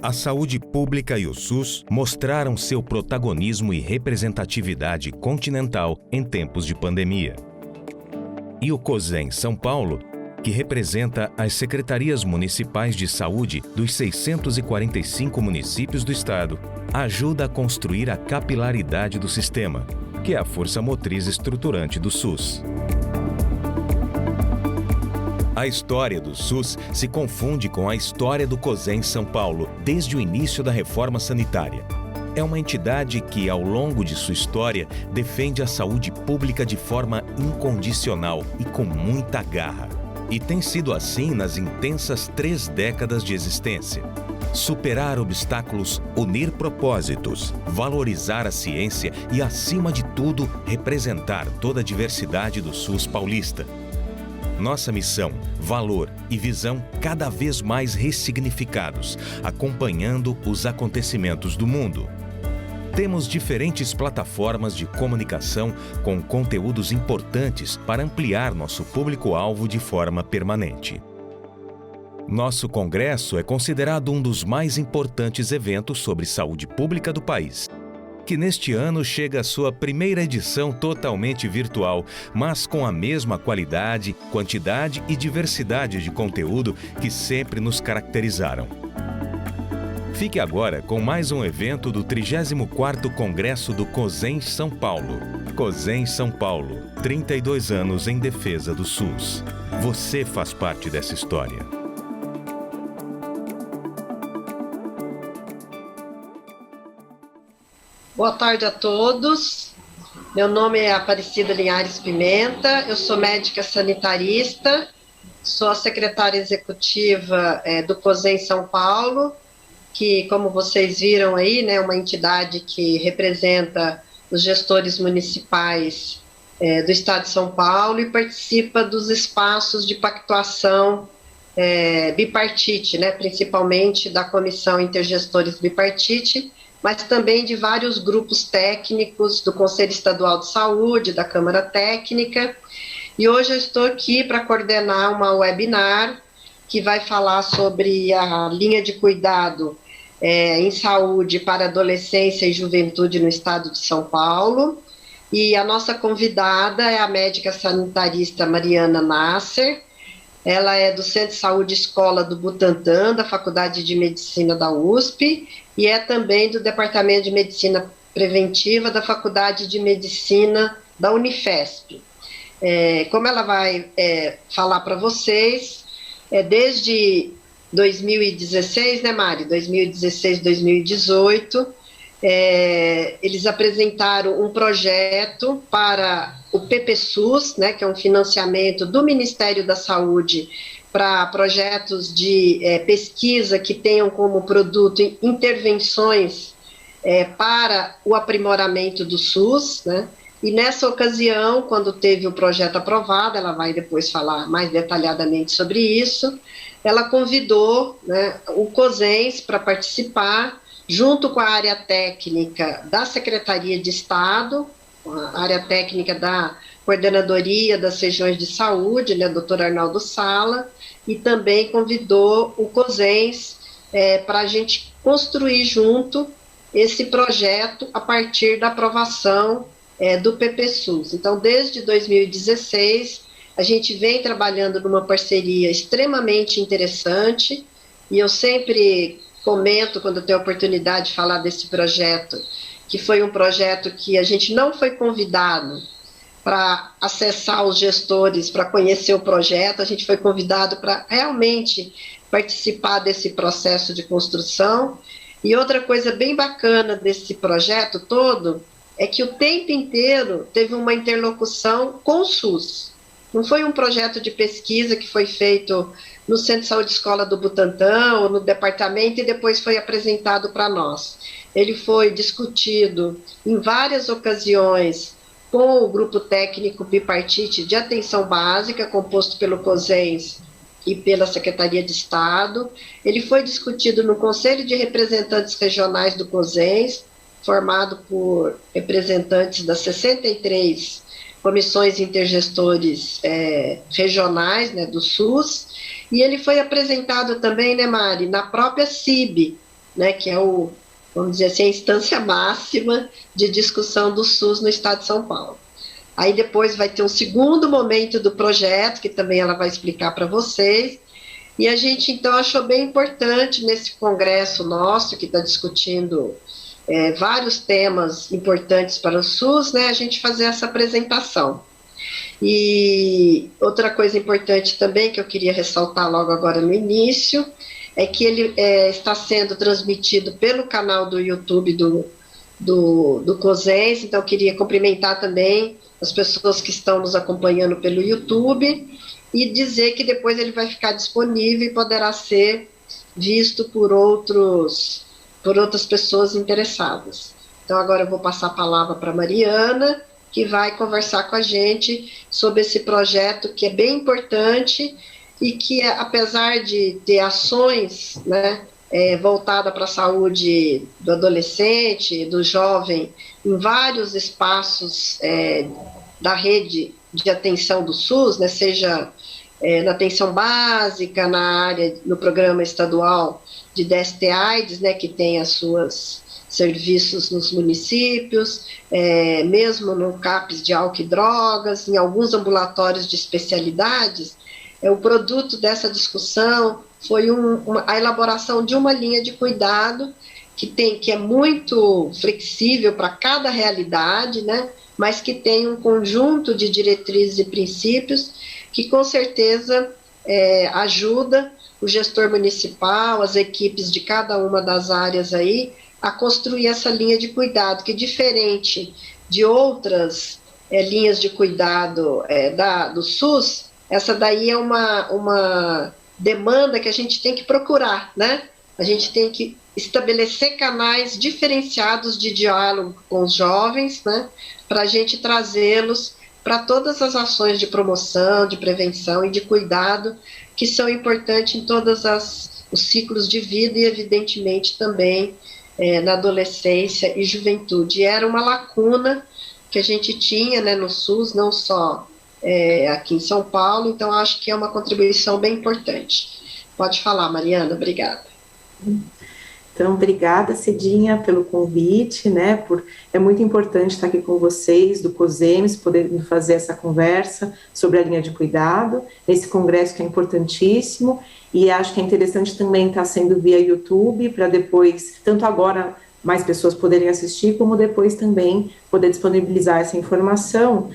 A saúde pública e o SUS mostraram seu protagonismo e representatividade continental em tempos de pandemia. E o COSEN São Paulo, que representa as secretarias municipais de saúde dos 645 municípios do estado, ajuda a construir a capilaridade do sistema, que é a força motriz estruturante do SUS. A história do SUS se confunde com a história do COSEN São Paulo desde o início da reforma sanitária. É uma entidade que, ao longo de sua história, defende a saúde pública de forma incondicional e com muita garra. E tem sido assim nas intensas 3 décadas de existência. Superar obstáculos, unir propósitos, valorizar a ciência e, acima de tudo, representar toda a diversidade do SUS paulista. Nossa missão, valor e visão cada vez mais ressignificados, acompanhando os acontecimentos do mundo. Temos diferentes plataformas de comunicação com conteúdos importantes para ampliar nosso público-alvo de forma permanente. Nosso congresso é considerado um dos mais importantes eventos sobre saúde pública do país, que neste ano chega à sua primeira edição totalmente virtual, mas com a mesma qualidade, quantidade e diversidade de conteúdo que sempre nos caracterizaram. Fique agora com mais um evento do 34º Congresso do COSEN São Paulo. COSEN São Paulo, 32 anos em defesa do SUS. Você faz parte dessa história. Boa tarde a todos. Meu nome é Aparecida Linhares Pimenta, eu sou médica sanitarista, sou a secretária executiva do COSEN São Paulo, que, como vocês viram aí, né, é uma entidade que representa os gestores municipais do Estado de São Paulo e participa dos espaços de pactuação bipartite, né, principalmente da Comissão Intergestores Bipartite, mas também de vários grupos técnicos do Conselho Estadual de Saúde, da Câmara Técnica. E hoje eu estou aqui para coordenar uma webinar que vai falar sobre a linha de cuidado em saúde para adolescência e juventude no estado de São Paulo. E a nossa convidada é a médica sanitarista Mariana Nasser. Ela é do Centro de Saúde Escola do Butantã, da Faculdade de Medicina da USP, e é também do Departamento de Medicina Preventiva da Faculdade de Medicina da Unifesp. Como ela vai falar para vocês, desde 2016, né, Mari? 2016, 2018, eles apresentaram um projeto para o PPSUS, né, que é um financiamento do Ministério da Saúde para projetos de pesquisa que tenham como produto intervenções para o aprimoramento do SUS, né? E nessa ocasião, quando teve o projeto aprovado, ela vai depois falar mais detalhadamente sobre isso, ela convidou, né, o COSENS para participar, junto com a área técnica da Secretaria de Estado, a área técnica da Coordenadoria das Regiões de Saúde, né, doutor Arnaldo Sala, e também convidou o COSENS para a gente construir junto esse projeto a partir da aprovação do PPSUS. Então, desde 2016, a gente vem trabalhando numa parceria extremamente interessante, e eu sempre comento, quando eu tenho a oportunidade de falar desse projeto, que foi um projeto que a gente não foi convidado para acessar os gestores, para conhecer o projeto, a gente foi convidado para realmente participar desse processo de construção. E outra coisa bem bacana desse projeto todo é que o tempo inteiro teve uma interlocução com o SUS. Não foi um projeto de pesquisa que foi feito no Centro de Saúde Escola do Butantã ou no departamento e depois foi apresentado para nós. Ele foi discutido em várias ocasiões com o grupo técnico bipartite de atenção básica, composto pelo COSENS e pela Secretaria de Estado. Ele foi discutido no Conselho de Representantes Regionais do COSENS, formado por representantes das 63 comissões intergestores regionais, né, do SUS, e ele foi apresentado também, né, Mari, na própria CIB, né, que é vamos dizer assim, a instância máxima de discussão do SUS no estado de São Paulo. Aí depois vai ter um segundo momento do projeto, que também ela vai explicar para vocês, e a gente, então, achou bem importante nesse congresso nosso, que está discutindo vários temas importantes para o SUS, né, a gente fazer essa apresentação. E outra coisa importante também, que eu queria ressaltar logo agora no início, é que ele está sendo transmitido pelo canal do YouTube do COSENS, então eu queria cumprimentar também as pessoas que estão nos acompanhando pelo YouTube, e dizer que depois ele vai ficar disponível e poderá ser visto por outras pessoas interessadas. Então agora eu vou passar a palavra para a Mariana, que vai conversar com a gente sobre esse projeto que é bem importante e que, apesar de ter ações, né, voltada para a saúde do adolescente, do jovem, em vários espaços da rede de atenção do SUS, né, seja na atenção básica, na área, no programa estadual de DST-AIDS, né, que tem as suas serviços nos municípios, mesmo no CAPS de álcool e drogas, em alguns ambulatórios de especialidades, o produto dessa discussão foi a elaboração de uma linha de cuidado que é muito flexível para cada realidade, né, mas que tem um conjunto de diretrizes e princípios que com certeza ajuda o gestor municipal, as equipes de cada uma das áreas aí, a construir essa linha de cuidado, que diferente de outras linhas de cuidado do SUS, essa daí é uma demanda que a gente tem que procurar, né? A gente tem que estabelecer canais diferenciados de diálogo com os jovens, né? Para a gente trazê-los para todas as ações de promoção, de prevenção e de cuidado que são importantes em todos os ciclos de vida e, evidentemente, também na adolescência e juventude. E era uma lacuna que a gente tinha, né, no SUS, não só aqui em São Paulo, então acho que é uma contribuição bem importante. Pode falar, Mariana, obrigada. Então, obrigada, Cidinha, pelo convite, né, é muito importante estar aqui com vocês, do COSEMS, poder fazer essa conversa sobre a linha de cuidado, esse congresso que é importantíssimo, e acho que é interessante também estar sendo via YouTube, para depois, tanto agora, mais pessoas poderem assistir, como depois também poder disponibilizar essa informação,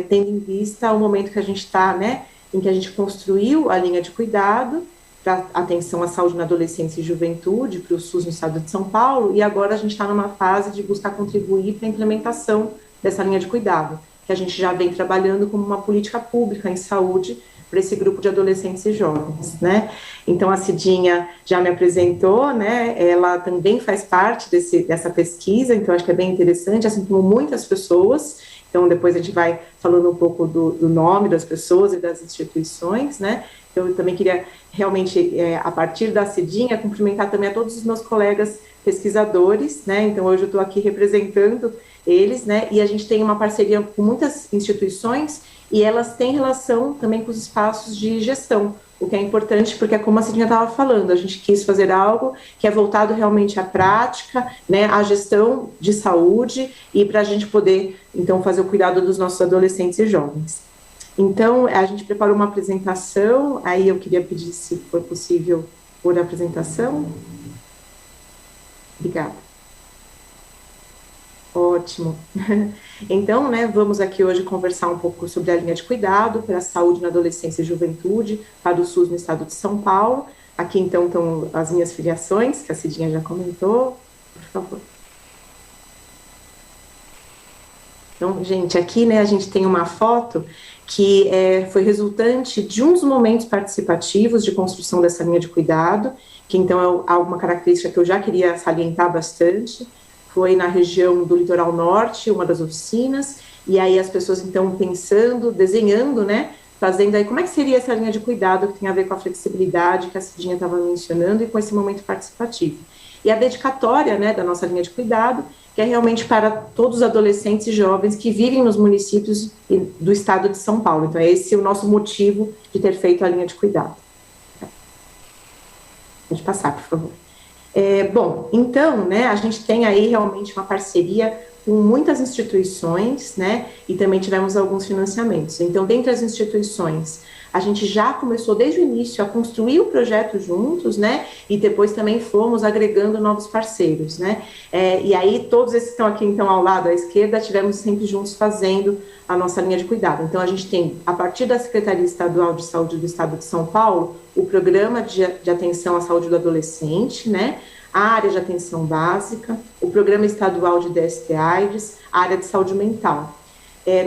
tendo em vista o momento que a gente está, né, em que a gente construiu a linha de cuidado, para atenção à saúde na adolescência e juventude, para o SUS no estado de São Paulo, e agora a gente está numa fase de buscar contribuir para a implementação dessa linha de cuidado, que a gente já vem trabalhando como uma política pública em saúde para esse grupo de adolescentes e jovens, né? Então, a Cidinha já me apresentou, né? Ela também faz parte dessa pesquisa, então acho que é bem interessante, assim como muitas pessoas. Então, depois a gente vai falando um pouco do nome das pessoas e das instituições, né? Eu também queria realmente, a partir da Cidinha, cumprimentar também a todos os meus colegas pesquisadores, né? Então, hoje eu estou aqui representando eles, né? E a gente tem uma parceria com muitas instituições e elas têm relação também com os espaços de gestão, o que é importante porque é como a Cidinha estava falando, a gente quis fazer algo que é voltado realmente à prática, né, à gestão de saúde e para a gente poder, então, fazer o cuidado dos nossos adolescentes e jovens. Então, a gente preparou uma apresentação, aí eu queria pedir se for possível pôr a apresentação. Obrigada. Ótimo. Então, né, vamos aqui hoje conversar um pouco sobre a linha de cuidado para a saúde na adolescência e juventude para o SUS no estado de São Paulo. Aqui, então, estão as minhas filiações, que a Cidinha já comentou. Por favor. Então, gente, aqui, né, a gente tem uma foto que foi resultante de uns momentos participativos de construção dessa linha de cuidado, que então é uma característica que eu já queria salientar bastante. Foi na região do litoral norte, uma das oficinas, e aí as pessoas então pensando, desenhando, né, fazendo aí como é que seria essa linha de cuidado que tem a ver com a flexibilidade que a Cidinha estava mencionando e com esse momento participativo. E a dedicatória, né, da nossa linha de cuidado, que que é realmente para todos os adolescentes e jovens que vivem nos municípios do estado de São Paulo. Então, esse é o nosso motivo de ter feito a linha de cuidado. Pode passar, por favor. Bom, então, né, a gente tem aí realmente uma parceria com muitas instituições, né, e também tivemos alguns financiamentos. Então, dentre as instituições, a gente já começou desde o início a construir o projeto juntos, né, e depois também fomos agregando novos parceiros, né, e aí todos esses que estão aqui, então, ao lado à esquerda, tivemos sempre juntos fazendo a nossa linha de cuidado. Então, a gente tem, a partir da Secretaria Estadual de Saúde do Estado de São Paulo, o Programa de Atenção à Saúde do Adolescente, né, a área de atenção básica, o Programa Estadual de DST-AIDS, a área de saúde mental.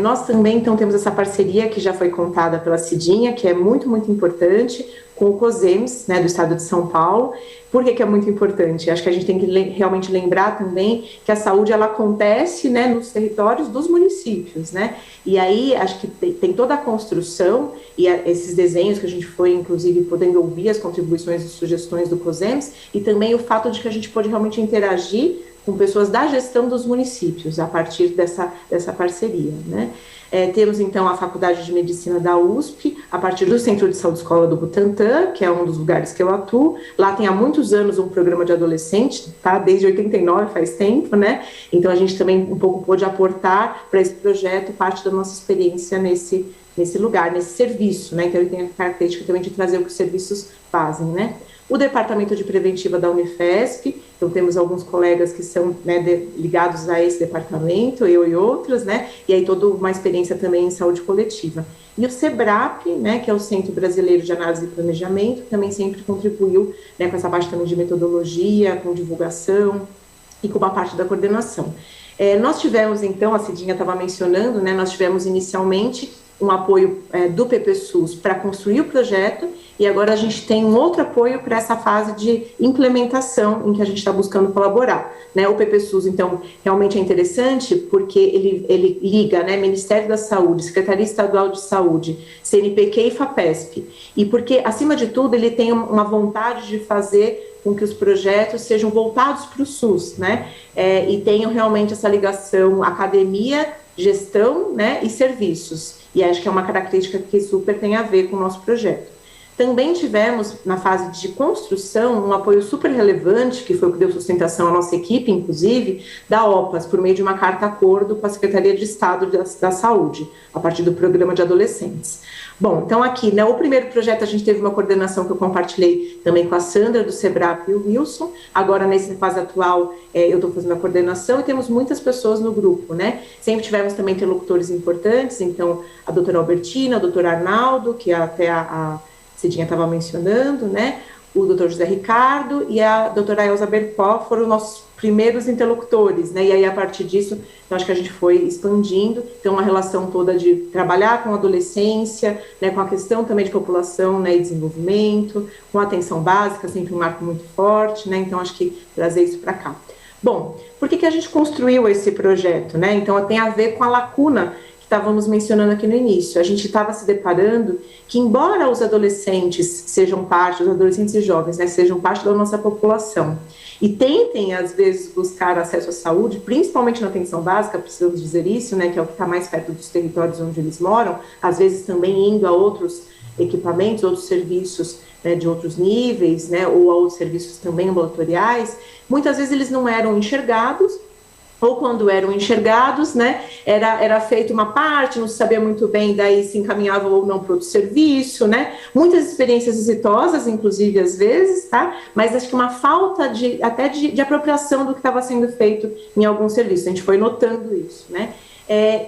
Nós também, então, temos essa parceria que já foi contada pela Cidinha, que é muito, muito importante, com o COSEMS, né, do Estado de São Paulo. Por que é muito importante? Acho que a gente tem que realmente lembrar também que a saúde, ela acontece, né, nos territórios dos municípios, né, e aí acho que tem toda a construção e esses desenhos que a gente foi, inclusive, podendo ouvir as contribuições e sugestões do COSEMS, e também o fato de que a gente pode realmente interagir com pessoas da gestão dos municípios, a partir dessa parceria, né. Temos, então, a Faculdade de Medicina da USP, a partir do Centro de Saúde Escola do Butantã, que é um dos lugares que eu atuo. Lá tem há muitos anos um programa de adolescente, tá? Desde 89, faz tempo, né? Então, a gente também um pouco pôde aportar para esse projeto parte da nossa experiência nesse lugar, nesse serviço, né? Então, ele tem a característica também de trazer o que os serviços fazem, né? O Departamento de Preventiva da Unifesp, então temos alguns colegas que são, né, ligados a esse departamento, eu e outros, né, e aí toda uma experiência também em saúde coletiva. E o SEBRAP, né, que é o Centro Brasileiro de Análise e Planejamento, também sempre contribuiu, né, com essa parte também de metodologia, com divulgação e com uma parte da coordenação. Nós tivemos, então, a Cidinha estava mencionando, né, nós tivemos inicialmente um apoio do PPSUS para construir o projeto, e agora a gente tem um outro apoio para essa fase de implementação em que a gente está buscando colaborar, né? O PPSUS, então, realmente é interessante porque ele liga, né, Ministério da Saúde, Secretaria Estadual de Saúde, CNPq e FAPESP, e porque, acima de tudo, ele tem uma vontade de fazer com que os projetos sejam voltados para o SUS, né, e tenham realmente essa ligação academia, gestão, né, e serviços, e acho que é uma característica que super tem a ver com o nosso projeto. Também tivemos, na fase de construção, um apoio super relevante, que foi o que deu sustentação à nossa equipe, inclusive, da OPAS, por meio de uma carta-acordo com a Secretaria de Estado da Saúde, a partir do Programa de Adolescentes. Bom, então aqui, né, o primeiro projeto a gente teve uma coordenação que eu compartilhei também com a Sandra, do SEBRAP e o Wilson. Agora, nessa fase atual, eu estou fazendo a coordenação e temos muitas pessoas no grupo, né? Sempre tivemos também interlocutores importantes, então a doutora Albertina, o doutor Arnaldo, que até a Cidinha estava mencionando, né? O doutor José Ricardo e a doutora Elza Bercó foram nossos primeiros interlocutores, né? E aí, a partir disso, eu acho que a gente foi expandindo, então, uma relação toda de trabalhar com adolescência, né? Com a questão também de população, né? E desenvolvimento, com atenção básica, sempre um marco muito forte, né? Então, acho que trazer isso para cá. Bom, por que a gente construiu esse projeto, né? Então, tem a ver com a lacuna estávamos mencionando aqui no início. A gente estava se deparando que, embora os adolescentes sejam parte, os adolescentes e jovens, né, sejam parte da nossa população, e tentem, às vezes, buscar acesso à saúde, principalmente na atenção básica, precisamos dizer isso, né, que é o que está mais perto dos territórios onde eles moram, às vezes também indo a outros equipamentos, outros serviços, né, de outros níveis, né, ou a outros serviços também ambulatoriais, muitas vezes eles não eram enxergados, ou quando eram enxergados, né, era feita uma parte, não se sabia muito bem, daí se encaminhava ou não para outro serviço, né, muitas experiências exitosas, inclusive, às vezes, tá, mas acho que uma falta até de apropriação do que estava sendo feito em alguns serviços, a gente foi notando isso, né.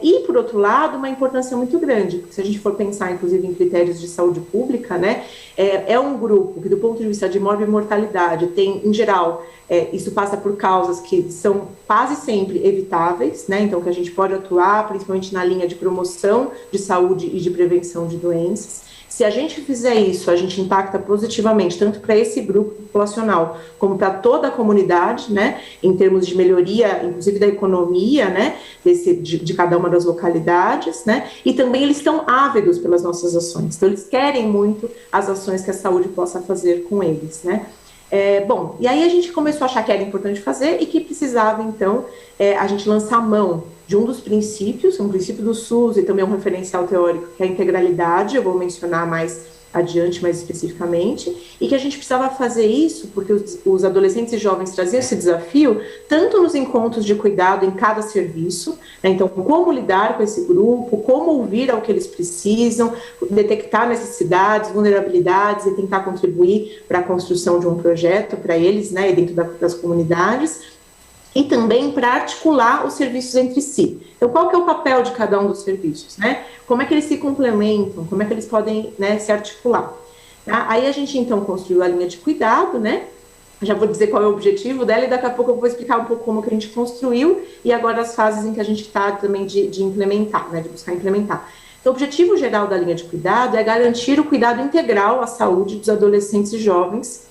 E, por outro lado, uma importância muito grande, porque se a gente for pensar, inclusive, em critérios de saúde pública, né, é um grupo que, do ponto de vista de morbimortalidade, tem, em geral, isso passa por causas que são quase sempre evitáveis, né, então que a gente pode atuar, principalmente na linha de promoção de saúde e de prevenção de doenças. Se a gente fizer isso, a gente impacta positivamente, tanto para esse grupo populacional, como para toda a comunidade, né, em termos de melhoria, inclusive da economia, né, de cada uma das localidades, né, e também eles estão ávidos pelas nossas ações, então eles querem muito as ações que a saúde possa fazer com eles, né. Bom, e aí a gente começou a achar que era importante fazer e que precisava, então, a gente lançar mão de um dos princípios, um princípio do SUS e também um referencial teórico, que é a integralidade, eu vou mencionar mais adiante, mais especificamente, e que a gente precisava fazer isso porque os adolescentes e jovens traziam esse desafio, tanto nos encontros de cuidado em cada serviço, né, então como lidar com esse grupo, como ouvir ao que eles precisam, detectar necessidades, vulnerabilidades e tentar contribuir para a construção de um projeto para eles, né, dentro das comunidades, e também para articular os serviços entre si. Então, qual que é o papel de cada um dos serviços, né? Como é que eles se complementam, como é que eles podem, né, se articular. Tá? Aí a gente, então, construiu a linha de cuidado, né? Já vou dizer qual é o objetivo dela e daqui a pouco eu vou explicar um pouco como que a gente construiu e agora as fases em que a gente está também de implementar, né, de buscar implementar. Então, o objetivo geral da linha de cuidado é garantir o cuidado integral à saúde dos adolescentes e jovens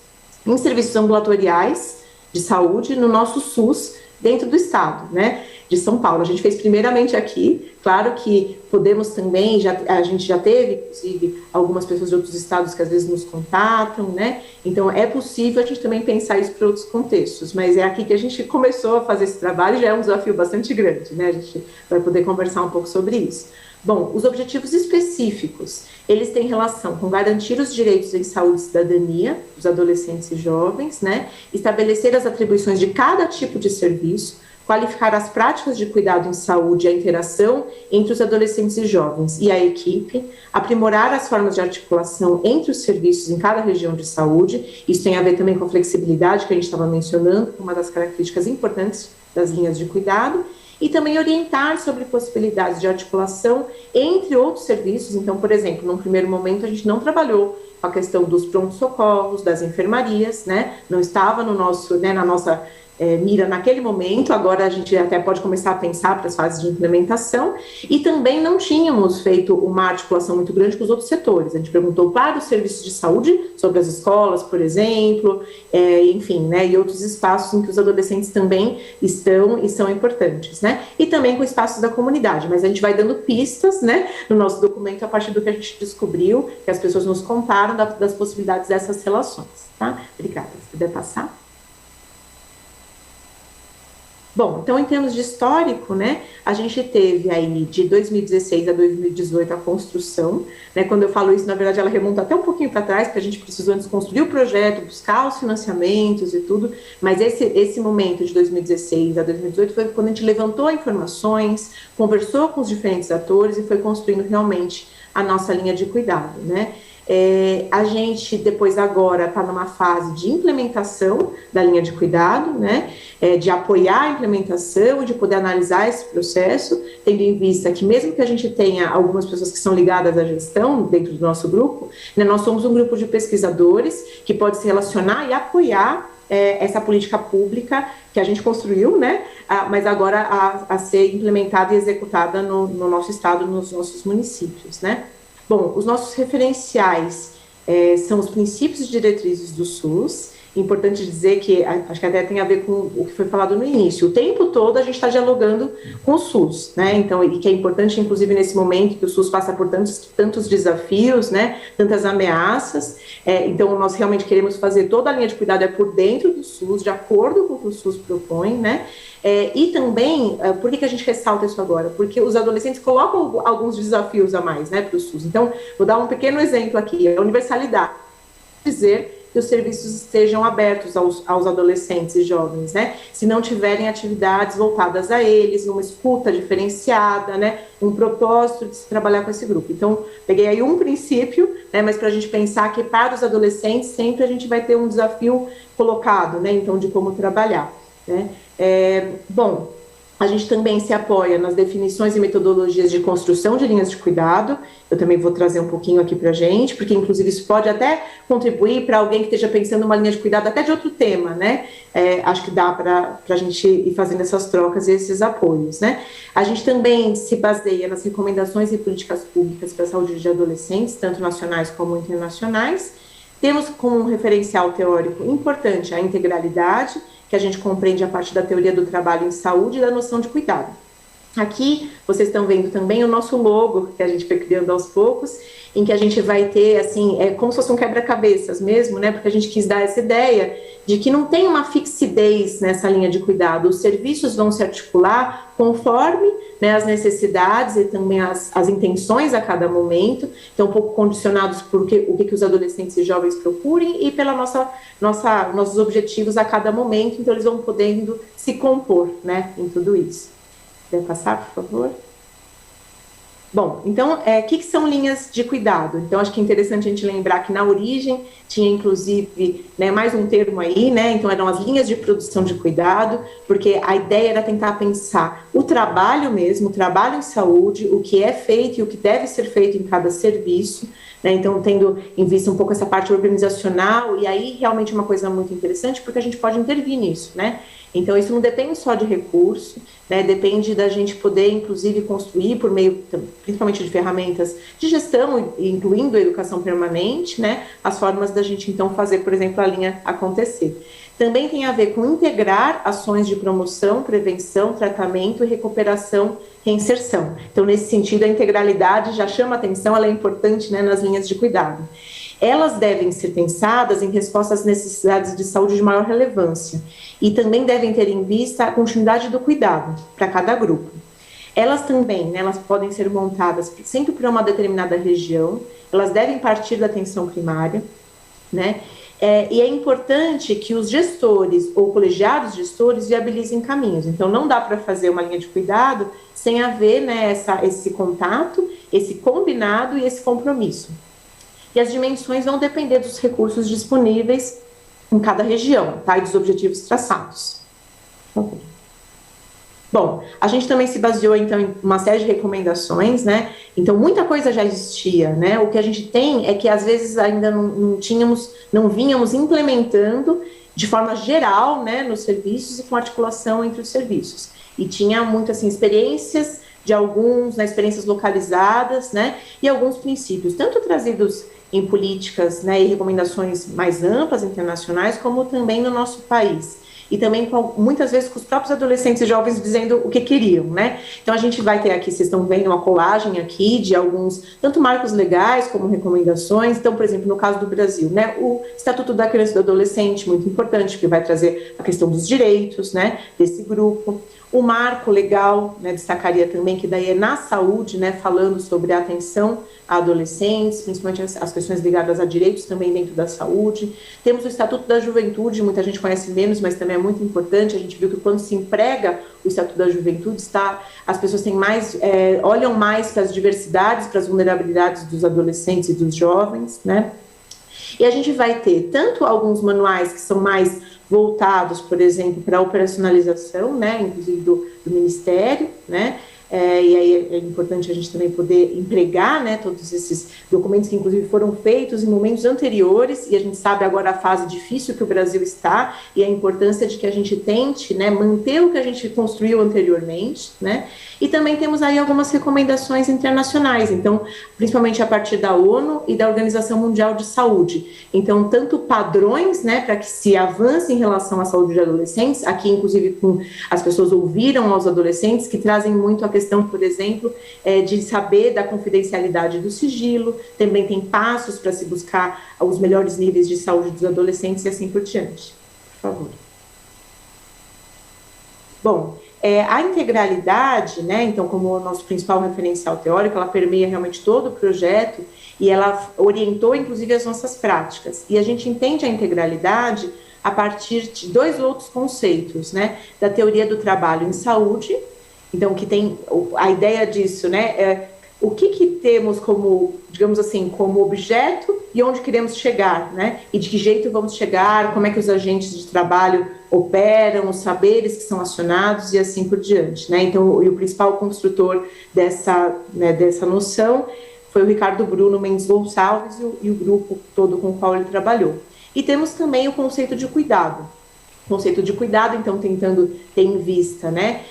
em serviços ambulatoriais de saúde no nosso SUS dentro do estado, né, de São Paulo. A gente fez primeiramente aqui, claro que podemos também, a gente já teve, inclusive, algumas pessoas de outros estados que às vezes nos contatam, né, então é possível a gente também pensar isso para outros contextos, mas é aqui que a gente começou a fazer esse trabalho, já é um desafio bastante grande, né, a gente vai poder conversar um pouco sobre isso. Bom, os objetivos específicos, eles têm relação com garantir os direitos em saúde e cidadania dos adolescentes e jovens, né? Estabelecer as atribuições de cada tipo de serviço, qualificar as práticas de cuidado em saúde e a interação entre os adolescentes e jovens e a equipe, aprimorar as formas de articulação entre os serviços em cada região de saúde, isso tem a ver também com a flexibilidade que a gente estava mencionando, uma das características importantes das linhas de cuidado, e também orientar sobre possibilidades de articulação entre outros serviços. Então, por exemplo, num primeiro momento a gente não trabalhou com a questão dos prontos-socorros, das enfermarias, né? Não estava no nosso, né, na nossa mira naquele momento, agora a gente até pode começar a pensar para as fases de implementação, e também não tínhamos feito uma articulação muito grande com os outros setores. A gente perguntou para os serviços de saúde, sobre as escolas, por exemplo, enfim, né, e outros espaços em que os adolescentes também estão e são importantes, né, e também com espaços da comunidade, mas a gente vai dando pistas, né, no nosso documento a partir do que a gente descobriu, que as pessoas nos contaram das possibilidades dessas relações, tá? Obrigada, se puder passar. Bom, então em termos de histórico, né, a gente teve aí de 2016 a 2018 a construção, né, quando eu falo isso, na verdade ela remonta até um pouquinho para trás, porque a gente precisou antes construir o projeto, buscar os financiamentos e tudo, mas esse momento de 2016 a 2018 foi quando a gente levantou informações, conversou com os diferentes atores e foi construindo realmente a nossa linha de cuidado, né. A gente depois agora está numa fase de implementação da linha de cuidado, né, de apoiar a implementação e de poder analisar esse processo, tendo em vista que mesmo que a gente tenha algumas pessoas que são ligadas à gestão dentro do nosso grupo, né, nós somos um grupo de pesquisadores que pode se relacionar e apoiar essa política pública que a gente construiu, né, mas agora a ser implementada e executada no nosso estado, nos nossos municípios, né. Bom, os nossos referenciais são os princípios e diretrizes do SUS. Importante dizer que, acho que até tem a ver com o que foi falado no início, o tempo todo a gente está dialogando com o SUS, né, então, e que é importante, inclusive, nesse momento que o SUS passa por tantos desafios, né, tantas ameaças, então nós realmente queremos fazer toda a linha de cuidado por dentro do SUS, de acordo com o que o SUS propõe, né, e também, por que a gente ressalta isso agora? Porque os adolescentes colocam alguns desafios a mais, né, para o SUS. Então, vou dar um pequeno exemplo aqui, a universalidade, dizer que os serviços estejam abertos aos adolescentes e jovens, né, se não tiverem atividades voltadas a eles, uma escuta diferenciada, né, um propósito de se trabalhar com esse grupo. Então, peguei aí um princípio, né, mas para a gente pensar que para os adolescentes sempre a gente vai ter um desafio colocado, né, então de como trabalhar, né. Bom, a gente também se apoia nas definições e metodologias de construção de linhas de cuidado. Eu também vou trazer um pouquinho aqui para a gente, porque inclusive isso pode até contribuir para alguém que esteja pensando uma linha de cuidado até de outro tema, né? Acho que dá para a gente ir fazendo essas trocas e esses apoios, né? A gente também se baseia nas recomendações e políticas públicas para a saúde de adolescentes, tanto nacionais como internacionais. Temos como um referencial teórico importante a integralidade, que a gente compreende a partir da teoria do trabalho em saúde e da noção de cuidado. Aqui, vocês estão vendo também o nosso logo, que a gente foi criando aos poucos, em que a gente vai ter, assim, como se fosse um quebra-cabeças mesmo, né, porque a gente quis dar essa ideia de que não tem uma fixidez nessa linha de cuidado, os serviços vão se articular conforme, né, as necessidades e também as intenções a cada momento, então um pouco condicionados por o que os adolescentes e jovens procurem e pela nossos objetivos a cada momento, então eles vão podendo se compor, né, em tudo isso. Quer passar, por favor? Bom, então, que são linhas de cuidado? Então, acho que é interessante a gente lembrar que na origem tinha, inclusive, né, mais um termo aí, né? Então, eram as linhas de produção de cuidado, porque a ideia era tentar pensar o trabalho mesmo, o trabalho em saúde, o que é feito e o que deve ser feito em cada serviço, né? Então, tendo em vista um pouco essa parte organizacional, e aí realmente uma coisa muito interessante, porque a gente pode intervir nisso, né? Então, isso não depende só de recurso, né? Depende da gente poder, inclusive, construir por meio, principalmente de ferramentas de gestão, incluindo a educação permanente, né? As formas da gente, então, fazer, por exemplo, a linha acontecer. Também tem a ver com integrar ações de promoção, prevenção, tratamento, recuperação, reinserção. Então, nesse sentido, a integralidade já chama atenção, ela é importante, né, nas linhas de cuidado. Elas devem ser pensadas em resposta às necessidades de saúde de maior relevância e também devem ter em vista a continuidade do cuidado para cada grupo. Elas também, né, elas podem ser montadas sempre para uma determinada região, elas devem partir da atenção primária, né, e é importante que os gestores ou colegiados gestores viabilizem caminhos. Então, não dá para fazer uma linha de cuidado sem haver, né, esse contato, esse combinado e esse compromisso. E as dimensões vão depender dos recursos disponíveis em cada região, tá? E dos objetivos traçados. Bom, a gente também se baseou, então, em uma série de recomendações, né? Então, muita coisa já existia, né? O que a gente tem é que, às vezes, ainda não vínhamos implementando de forma geral, né, nos serviços e com articulação entre os serviços. E tinha muito, assim, experiências de alguns, né, experiências localizadas, né? E alguns princípios, tanto trazidos em políticas, né, e recomendações mais amplas, internacionais, como também no nosso país. E também, muitas vezes, com os próprios adolescentes e jovens dizendo o que queriam, né? Então, a gente vai ter aqui, vocês estão vendo uma colagem aqui de alguns, tanto marcos legais como recomendações. Então, por exemplo, no caso do Brasil, né, o Estatuto da Criança e do Adolescente, muito importante, que vai trazer a questão dos direitos, né, desse grupo. O marco legal, né, destacaria também que daí é na saúde, né, falando sobre a atenção a adolescentes, principalmente as questões ligadas a direitos também dentro da saúde. Temos o Estatuto da Juventude, muita gente conhece menos, mas também é muito importante. A gente viu que quando se emprega o Estatuto da Juventude, as pessoas têm olham mais para as diversidades, para as vulnerabilidades dos adolescentes e dos jovens, né? E a gente vai ter tanto alguns manuais que são mais voltados, por exemplo, para a operacionalização, né, inclusive do Ministério, né, e aí é importante a gente também poder empregar, né, todos esses documentos que inclusive foram feitos em momentos anteriores, e a gente sabe agora a fase difícil que o Brasil está, e a importância de que a gente tente, né, manter o que a gente construiu anteriormente, né, e também temos aí algumas recomendações internacionais, então, principalmente a partir da ONU e da Organização Mundial de Saúde. Então, tanto padrões, né, para que se avance em relação à saúde de adolescentes, aqui, inclusive, as pessoas ouviram aos adolescentes, que trazem muito a questão, por exemplo, de saber da confidencialidade do sigilo, também tem passos para se buscar os melhores níveis de saúde dos adolescentes e assim por diante. Por favor. Bom, a integralidade, né, então, como o nosso principal referencial teórico, ela permeia realmente todo o projeto e ela orientou, inclusive, as nossas práticas. E a gente entende a integralidade a partir de dois outros conceitos, né, da teoria do trabalho em saúde, então, que tem a ideia disso, né, o que temos como, digamos assim, como objeto e onde queremos chegar, né, e de que jeito vamos chegar, como é que os agentes de trabalho operam, os saberes que são acionados e assim por diante, né. Então, o principal construtor dessa noção foi o Ricardo Bruno Mendes Gonçalves e o grupo todo com o qual ele trabalhou. E temos também o conceito de cuidado. Conceito de cuidado, então, tentando ter em vista, né,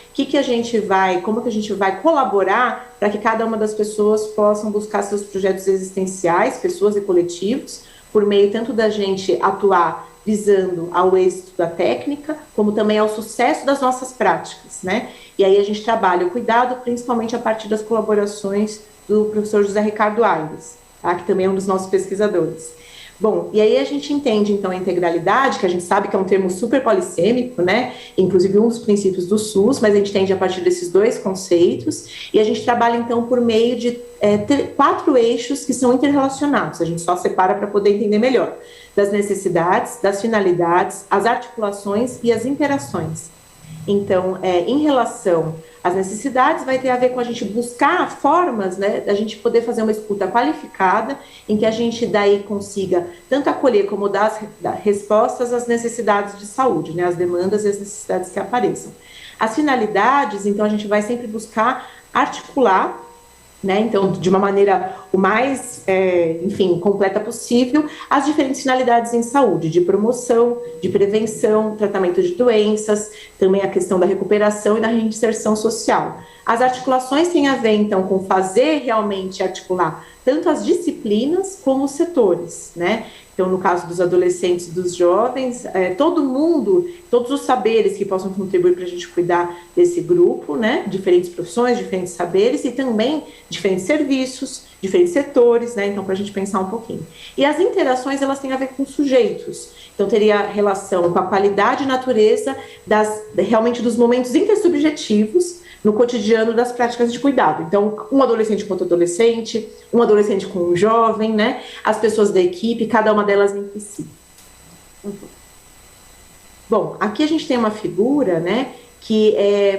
como que a gente vai colaborar para que cada uma das pessoas possam buscar seus projetos existenciais, pessoas e coletivos, por meio tanto da gente atuar visando ao êxito da técnica, como também ao sucesso das nossas práticas, né, e aí a gente trabalha o cuidado principalmente a partir das colaborações do professor José Ricardo Aires, tá, que também é um dos nossos pesquisadores. Bom, e aí a gente entende, então, a integralidade, que a gente sabe que é um termo super polissêmico, né? Inclusive um dos princípios do SUS, mas a gente entende a partir desses dois conceitos, e a gente trabalha, então, por meio de 4 eixos que são interrelacionados, a gente só separa para poder entender melhor, das necessidades, das finalidades, as articulações e as interações. Então, em relação às necessidades, vai ter a ver com a gente buscar formas, né, da gente poder fazer uma escuta qualificada, em que a gente daí consiga tanto acolher como dar respostas às necessidades de saúde, né, as demandas e as necessidades que apareçam. As finalidades, então, a gente vai sempre buscar articular, né, então, de uma maneira o mais, completa possível, as diferentes finalidades em saúde, de promoção, de prevenção, tratamento de doenças, também a questão da recuperação e da reinserção social. As articulações têm a ver, então, com fazer realmente articular tanto as disciplinas como os setores, né? Então, no caso dos adolescentes e dos jovens, todo mundo, todos os saberes que possam contribuir para a gente cuidar desse grupo, né? Diferentes profissões, diferentes saberes e também diferentes serviços, diferentes setores, né? Então, para a gente pensar um pouquinho. E as interações, elas têm a ver com sujeitos. Então, teria relação com a qualidade e natureza realmente dos momentos intersubjetivos no cotidiano das práticas de cuidado. Então, um adolescente com outro adolescente, um adolescente com um jovem, né? As pessoas da equipe, cada uma delas entre si. Bom, aqui a gente tem uma figura, né? Que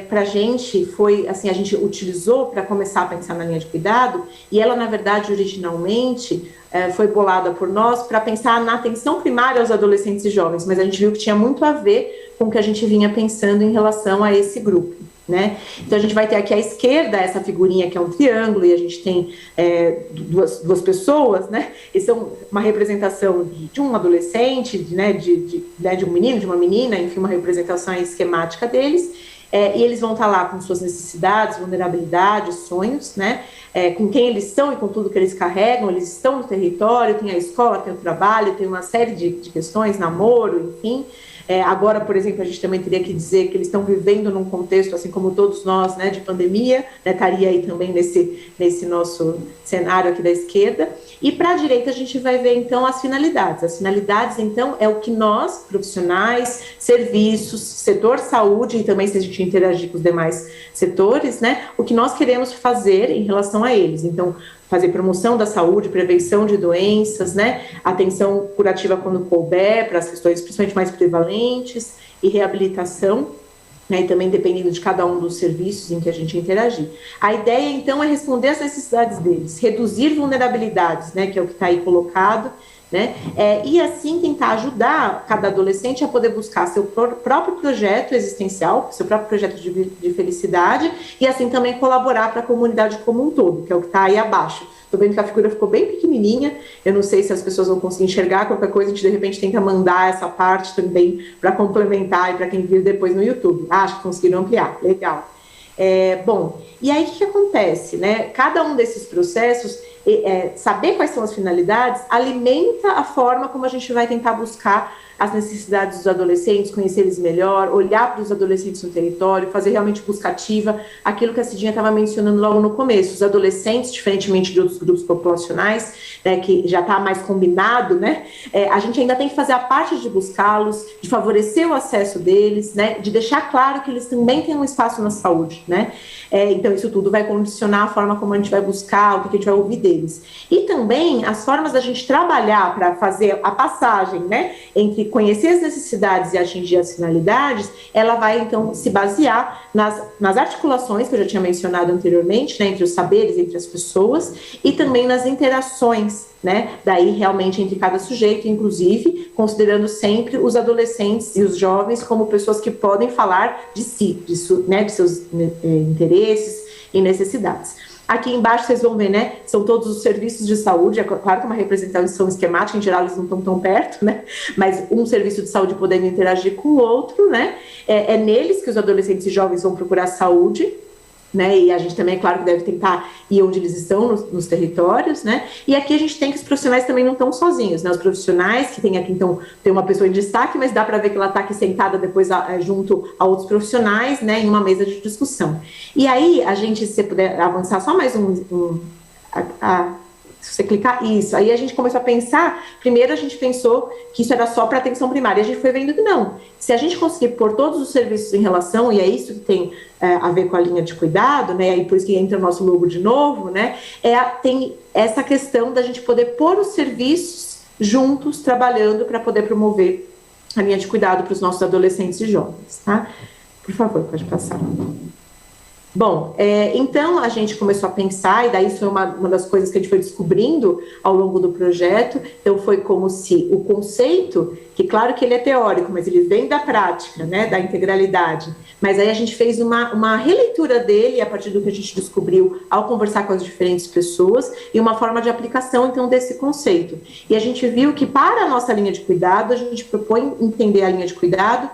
pra gente foi, assim, a gente utilizou para começar a pensar na linha de cuidado, e ela, na verdade, originalmente foi bolada por nós para pensar na atenção primária aos adolescentes e jovens, mas a gente viu que tinha muito a ver com o que a gente vinha pensando em relação a esse grupo, né? Então a gente vai ter aqui à esquerda essa figurinha que é um triângulo e a gente tem duas pessoas, né? E são uma representação de um adolescente, né? De um menino, de uma menina, enfim, uma representação esquemática deles. E eles vão estar lá com suas necessidades, vulnerabilidades, sonhos, né? Com quem eles são e com tudo que eles carregam. Eles estão no território, tem a escola, tem o trabalho, tem uma série de questões, namoro, enfim. Agora, por exemplo, a gente também teria que dizer que eles estão vivendo num contexto, assim como todos nós, né, de pandemia, né, estaria aí também nesse nosso cenário aqui da esquerda. E para a direita a gente vai ver, então, as finalidades. As finalidades, então, é o que nós, profissionais, serviços, setor saúde, e também se a gente interagir com os demais setores, né, o que nós queremos fazer em relação a eles. Então, fazer promoção da saúde, prevenção de doenças, né, atenção curativa quando couber, para as questões principalmente mais prevalentes, e reabilitação, né, e também dependendo de cada um dos serviços em que a gente interagir. A ideia, então, é responder às necessidades deles, reduzir vulnerabilidades, né, que é o que está aí colocado, né, e assim tentar ajudar cada adolescente a poder buscar seu próprio projeto existencial, seu próprio projeto de felicidade, e assim também colaborar para a comunidade como um todo, que é o que está aí abaixo. Estou vendo que a figura ficou bem pequenininha, eu não sei se as pessoas vão conseguir enxergar, qualquer coisa a gente de repente tenta mandar essa parte também para complementar e para quem vir depois no YouTube. Acho que conseguiram ampliar, legal. Bom, e aí o que acontece, né? Cada um desses processos, saber quais são as finalidades, alimenta a forma como a gente vai tentar buscar as necessidades dos adolescentes, conhecer eles melhor, olhar para os adolescentes no território, fazer realmente busca ativa, aquilo que a Cidinha estava mencionando logo no começo, os adolescentes, diferentemente de outros grupos populacionais, né, que já está mais combinado, né, a gente ainda tem que fazer a parte de buscá-los, de favorecer o acesso deles, né, de deixar claro que eles também têm um espaço na saúde, né, então isso tudo vai condicionar a forma como a gente vai buscar, o que a gente vai ouvir deles. E também as formas da gente trabalhar para fazer a passagem, né, entre conhecer as necessidades e atingir as finalidades, ela vai, então, se basear nas articulações, que eu já tinha mencionado anteriormente, né, entre os saberes, entre as pessoas, e também nas interações, né, daí realmente entre cada sujeito, inclusive, considerando sempre os adolescentes e os jovens como pessoas que podem falar de si, de seus interesses e necessidades. Aqui embaixo vocês vão ver, né, são todos os serviços de saúde, é claro que é uma representação esquemática, em geral eles não estão tão perto, né, mas um serviço de saúde podendo interagir com o outro, né, é neles que os adolescentes e jovens vão procurar saúde, né, e a gente também, é claro, que deve tentar ir onde eles estão, nos territórios, né, e aqui a gente tem que os profissionais também não estão sozinhos, né, os profissionais que tem aqui, então, tem uma pessoa em destaque, mas dá para ver que ela está aqui sentada depois junto a outros profissionais, né, em uma mesa de discussão. E aí, a gente, se puder avançar só mais Se você clicar, isso. Aí a gente começou a pensar, primeiro a gente pensou que isso era só para atenção primária, a gente foi vendo que não. Se a gente conseguir pôr todos os serviços em relação, e é isso que tem a ver com a linha de cuidado, né, e por isso que entra o nosso logo de novo, né, tem essa questão da gente poder pôr os serviços juntos, trabalhando para poder promover a linha de cuidado para os nossos adolescentes e jovens, tá? Por favor, pode passar. Bom, então a gente começou a pensar, e daí isso foi uma das coisas que a gente foi descobrindo ao longo do projeto. Então foi como se o conceito, que claro que ele é teórico, mas ele vem da prática, né, da integralidade, mas aí a gente fez uma releitura dele a partir do que a gente descobriu ao conversar com as diferentes pessoas, e uma forma de aplicação então desse conceito. E a gente viu que para a nossa linha de cuidado, a gente propõe entender a linha de cuidado,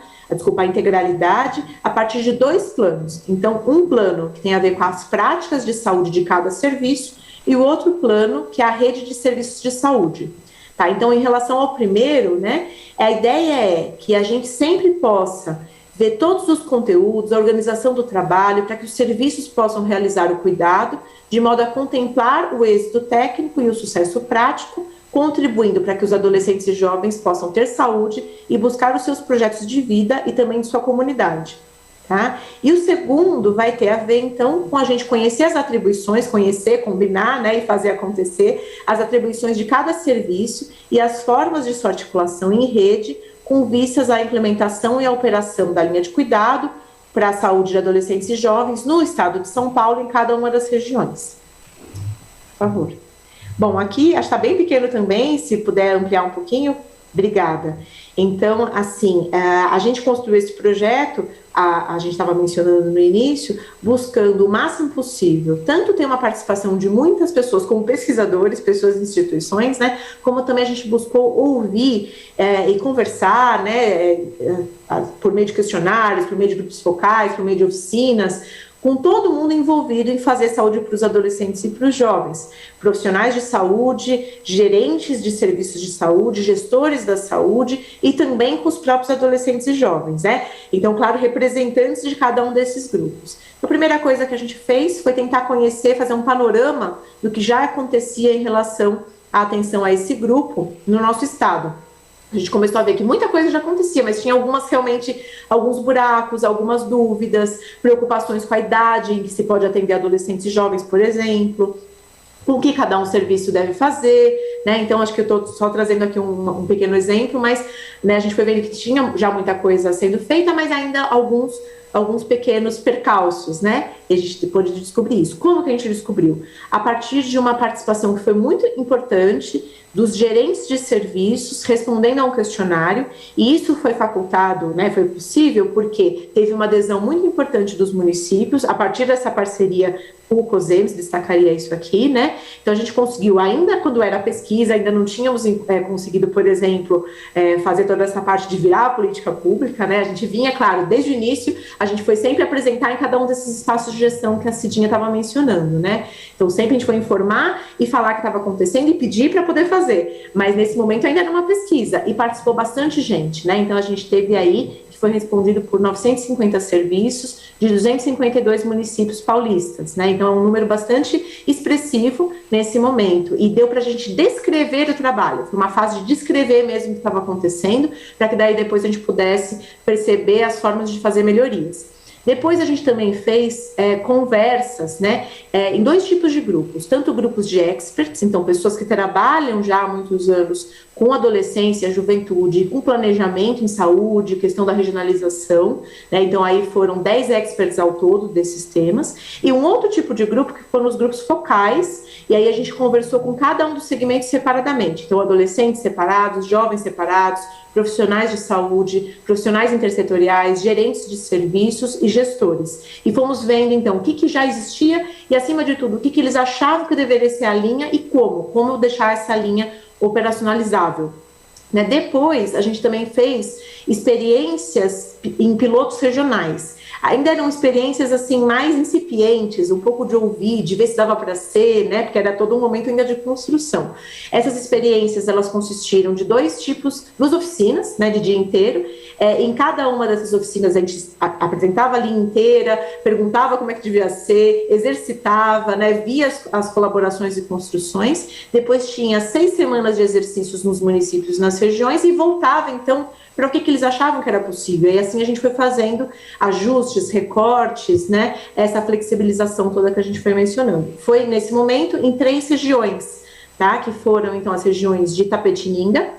a integralidade, a partir de 2 planos. Então, um plano que tem a ver com as práticas de saúde de cada serviço e o outro plano que é a rede de serviços de saúde. Tá? Então, em relação ao primeiro, né, a ideia é que a gente sempre possa ver todos os conteúdos, a organização do trabalho, para que os serviços possam realizar o cuidado, de modo a contemplar o êxito técnico e o sucesso prático, contribuindo para que os adolescentes e jovens possam ter saúde e buscar os seus projetos de vida e também de sua comunidade. Tá? E o segundo vai ter a ver, então, com a gente conhecer as atribuições, conhecer, combinar, né, e fazer acontecer as atribuições de cada serviço e as formas de sua articulação em rede, com vistas à implementação e à operação da linha de cuidado para a saúde de adolescentes e jovens no estado de São Paulo, em cada uma das regiões. Por favor. Bom, aqui, acho que está bem pequeno também, se puder ampliar um pouquinho, obrigada. Então, assim, a gente construiu esse projeto, a gente estava mencionando no início, buscando o máximo possível, tanto ter uma participação de muitas pessoas, como pesquisadores, pessoas e instituições, né, como também a gente buscou ouvir e conversar, né, por meio de questionários, por meio de grupos focais, por meio de oficinas, com todo mundo envolvido em fazer saúde para os adolescentes e para os jovens, profissionais de saúde, gerentes de serviços de saúde, gestores da saúde e também com os próprios adolescentes e jovens, né? Então, claro, representantes de cada um desses grupos. A primeira coisa que a gente fez foi tentar conhecer, fazer um panorama do que já acontecia em relação à atenção a esse grupo no nosso estado. A gente começou a ver que muita coisa já acontecia, mas tinha alguns buracos, algumas dúvidas, preocupações com a idade em que se pode atender adolescentes e jovens, por exemplo, com o que cada um serviço deve fazer, né? Então, acho que eu estou só trazendo aqui um pequeno exemplo, mas, né, a gente foi vendo que tinha já muita coisa sendo feita, mas ainda alguns pequenos percalços, né? E a gente pôde descobrir isso. Como que a gente descobriu? A partir de uma participação que foi muito importante dos gerentes de serviços respondendo a um questionário, e isso foi facultado, né, foi possível porque teve uma adesão muito importante dos municípios, a partir dessa parceria com o COSEMS, destacaria isso aqui, né, então a gente conseguiu, ainda quando era pesquisa, ainda não tínhamos conseguido, por exemplo, fazer toda essa parte de virar a política pública, né, a gente vinha, claro, desde o início, a gente foi sempre apresentar em cada um desses espaços de gestão que a Cidinha estava mencionando, né, então sempre a gente foi informar e falar o que estava acontecendo e pedir para poder fazer, mas nesse momento ainda era uma pesquisa e participou bastante gente, né? Então a gente teve aí, que foi respondido por 950 serviços de 252 municípios paulistas, né? Então é um número bastante expressivo nesse momento e deu para a gente descrever o trabalho, foi uma fase de descrever mesmo o que estava acontecendo, para que daí depois a gente pudesse perceber as formas de fazer melhorias. Depois a gente também fez conversas, né, em 2 tipos de grupos, tanto grupos de experts, então pessoas que trabalham já há muitos anos com adolescência, juventude, com planejamento em saúde, questão da regionalização, né, então aí foram 10 experts ao todo desses temas, e um outro tipo de grupo que foram os grupos focais, e aí a gente conversou com cada um dos segmentos separadamente, então adolescentes separados, jovens separados, profissionais de saúde, profissionais intersetoriais, gerentes de serviços e gestores. E fomos vendo, então, o que já existia e, acima de tudo, o que eles achavam que deveria ser a linha e como deixar essa linha operacionalizável. Né? Depois, a gente também fez experiências em pilotos regionais. Ainda eram experiências assim mais incipientes, um pouco de ouvir, de ver se dava para ser, né? Porque era todo um momento ainda de construção. Essas experiências, elas consistiram de 2 tipos, 2 oficinas, né, de dia inteiro. Em cada uma dessas oficinas a gente apresentava a linha inteira, perguntava como é que devia ser, exercitava, né, via as colaborações e construções. Depois tinha 6 semanas de exercícios nos municípios, nas regiões, e voltava então para o que eles achavam que era possível. E assim a gente foi fazendo ajustes, recortes, né, essa flexibilização toda que a gente foi mencionando. Foi nesse momento em 3 regiões, tá, que foram então as regiões de Itapetininga,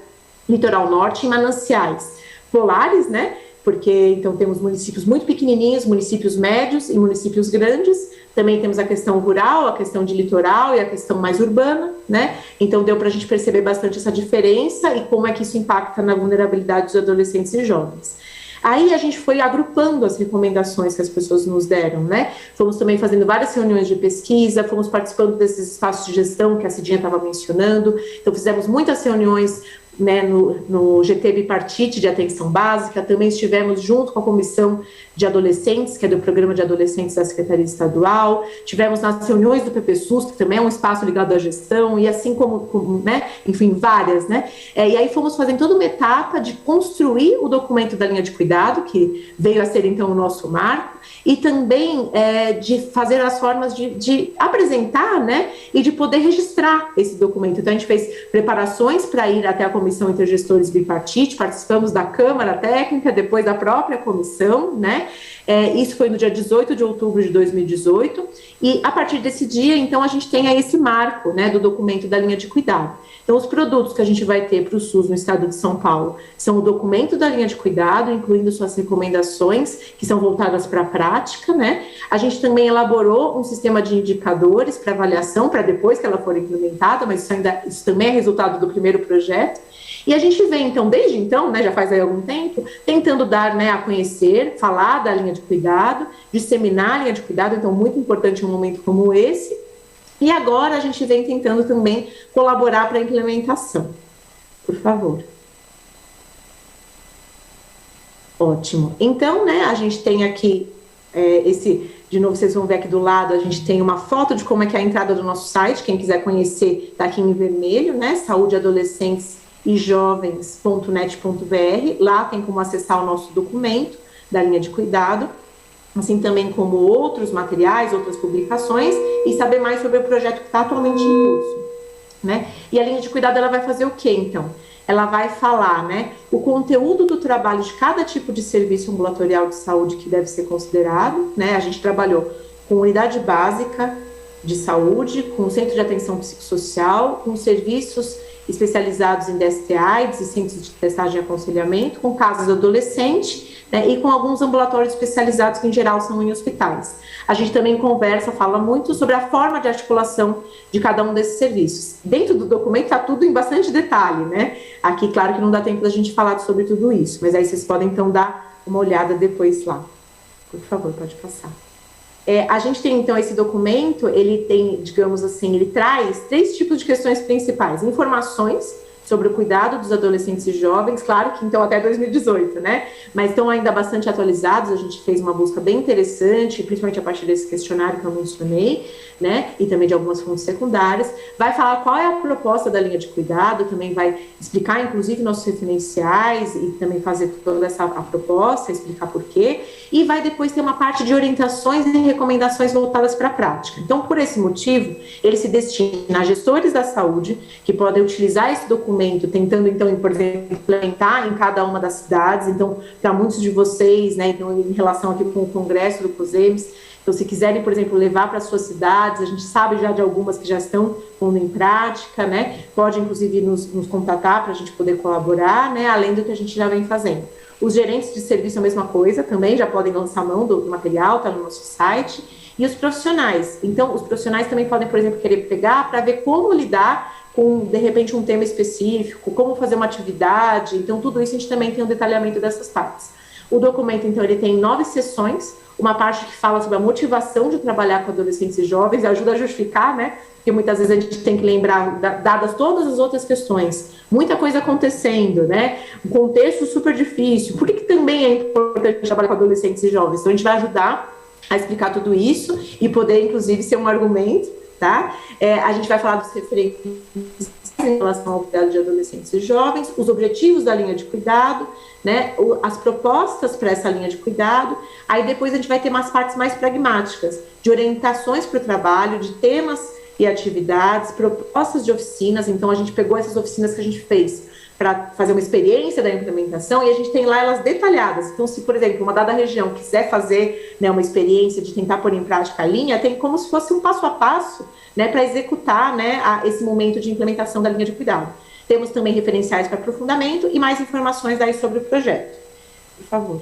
Litoral Norte e Mananciais Polares, né? Porque então temos municípios muito pequenininhos, municípios médios e municípios grandes. Também temos a questão rural, a questão de litoral e a questão mais urbana, né? Então deu para a gente perceber bastante essa diferença e como é que isso impacta na vulnerabilidade dos adolescentes e jovens. Aí a gente foi agrupando as recomendações que as pessoas nos deram, né? Fomos também fazendo várias reuniões de pesquisa, fomos participando desses espaços de gestão que a Cidinha estava mencionando. Então fizemos muitas reuniões, né, no GT Bipartite de atenção básica. Também estivemos junto com a comissão de adolescentes, que é do programa de adolescentes da Secretaria Estadual, tivemos nas reuniões do PPSUS, que também é um espaço ligado à gestão, e assim como né, enfim, várias, né, e aí fomos fazendo toda uma etapa de construir o documento da linha de cuidado, que veio a ser então o nosso marco, e também de fazer as formas de apresentar, né, e de poder registrar esse documento. Então a gente fez preparações para ir até a Comissão Intergestores Bipartite, participamos da Câmara Técnica, depois da própria comissão, né. Isso foi no dia 18 de outubro de 2018, e a partir desse dia, então, a gente tem aí esse marco, né, do documento da linha de cuidado. Então, os produtos que a gente vai ter para o SUS no estado de São Paulo são o documento da linha de cuidado, incluindo suas recomendações, que são voltadas para a prática, né? A gente também elaborou um sistema de indicadores para avaliação, para depois que ela for implementada, mas isso também é resultado do primeiro projeto. E a gente vem, então, desde então, né, já faz aí algum tempo, tentando dar, né, a conhecer, falar da linha de cuidado, disseminar a linha de cuidado, então muito importante em um momento como esse. E agora a gente vem tentando também colaborar para a implementação. Por favor. Ótimo. Então, né, a gente tem aqui de novo, vocês vão ver aqui do lado, a gente tem uma foto de como é que é a entrada do nosso site. Quem quiser conhecer, está aqui em vermelho, né, saudeadolescentes e jovens.net.br. Lá tem como acessar o nosso documento da linha de cuidado, assim também como outros materiais, outras publicações, e saber mais sobre o projeto que está atualmente em curso, né? E a linha de cuidado, ela vai fazer o quê, então? Ela vai falar, né, o conteúdo do trabalho de cada tipo de serviço ambulatorial de saúde que deve ser considerado, né? A gente trabalhou com unidade básica de saúde, com centro de atenção psicossocial, com serviços especializados em DST/AIDS e centros de testagem e aconselhamento, com casos de adolescente, né, e com alguns ambulatórios especializados que em geral são em hospitais. A gente também fala muito sobre a forma de articulação de cada um desses serviços. Dentro do documento está tudo em bastante detalhe, né? Aqui, claro que não dá tempo da gente falar sobre tudo isso, mas aí vocês podem então dar uma olhada depois lá. Por favor, pode passar. A gente tem, então, esse documento, ele tem, digamos assim, ele traz 3 tipos de questões principais. Informações sobre o cuidado dos adolescentes e jovens, claro que então até 2018, né? Mas estão ainda bastante atualizados, a gente fez uma busca bem interessante, principalmente a partir desse questionário que eu mencionei, né? E também de algumas fontes secundárias. Vai falar qual é a proposta da linha de cuidado, também vai explicar, inclusive, nossos referenciais e também fazer toda a proposta, explicar por quê. E vai depois ter uma parte de orientações e recomendações voltadas para a prática. Então, por esse motivo, ele se destina a gestores da saúde, que podem utilizar esse documento tentando, então, por exemplo, implementar em cada uma das cidades. Então, para muitos de vocês, né, então, em relação aqui com o congresso do COSEMES, então, se quiserem, por exemplo, levar para suas cidades, a gente sabe já de algumas que já estão pondo em prática, né, pode, inclusive, nos contatar para a gente poder colaborar, né, além do que a gente já vem fazendo. Os gerentes de serviço, a mesma coisa, também já podem lançar mão do material, está no nosso site. E os profissionais. Então, os profissionais também podem, por exemplo, querer pegar para ver como lidar com, de repente, um tema específico, como fazer uma atividade. Então, tudo isso a gente também tem um detalhamento dessas partes. O documento, então, ele tem 9 sessões, uma parte que fala sobre a motivação de trabalhar com adolescentes e jovens, e ajuda a justificar, né? Porque muitas vezes a gente tem que lembrar, dadas todas as outras questões, muita coisa acontecendo, né? Um contexto super difícil. Por que também também é importante trabalhar com adolescentes e jovens. Então, a gente vai ajudar a explicar tudo isso e poder, inclusive, ser um argumento, tá? A gente vai falar dos referentes em relação ao cuidado de adolescentes e jovens, os objetivos da linha de cuidado, né, as propostas para essa linha de cuidado. Aí depois a gente vai ter umas partes mais pragmáticas, de orientações para o trabalho, de temas e atividades, propostas de oficinas. Então a gente pegou essas oficinas que a gente fez para fazer uma experiência da implementação, e a gente tem lá elas detalhadas. Então, se, por exemplo, uma dada região quiser fazer, né, uma experiência de tentar pôr em prática a linha, tem como se fosse um passo a passo, né, para executar, né, esse momento de implementação da linha de cuidado. Temos também referenciais para aprofundamento e mais informações daí sobre o projeto. Por favor.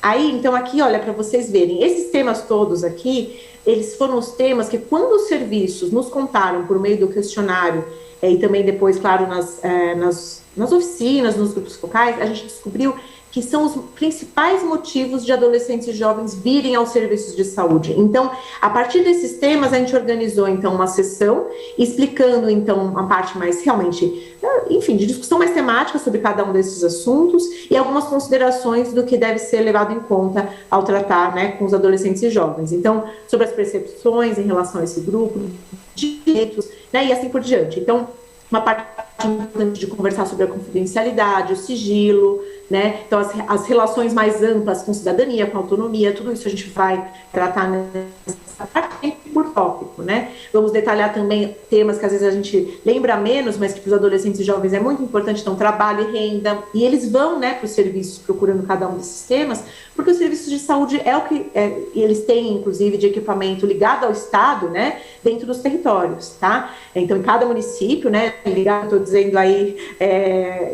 Aí, então, aqui, olha, para vocês verem, esses temas todos aqui, eles foram os temas que, quando os serviços nos contaram por meio do questionário, e também depois, claro, nas oficinas, nos grupos focais, a gente descobriu que são os principais motivos de adolescentes e jovens virem aos serviços de saúde. Então, a partir desses temas, a gente organizou, então, uma sessão explicando, então, uma parte mais realmente, enfim, de discussão mais temática sobre cada um desses assuntos e algumas considerações do que deve ser levado em conta ao tratar, né, com os adolescentes e jovens. Então, sobre as percepções em relação a esse grupo, direitos, né, e assim por diante. Então, uma parte importante de conversar sobre a confidencialidade, o sigilo, né? Então, as relações mais amplas com cidadania, com autonomia, tudo isso a gente vai tratar nessa parte por tópico, né? Vamos detalhar também temas que às vezes a gente lembra menos, mas que para os adolescentes e jovens é muito importante, então trabalho e renda, e eles vão, né, para os serviços procurando cada um desses temas, porque os serviços de saúde é o que eles têm, inclusive, de equipamento ligado ao Estado, né, dentro dos territórios, tá? Então, em cada município, né, ligado, estou dizendo aí,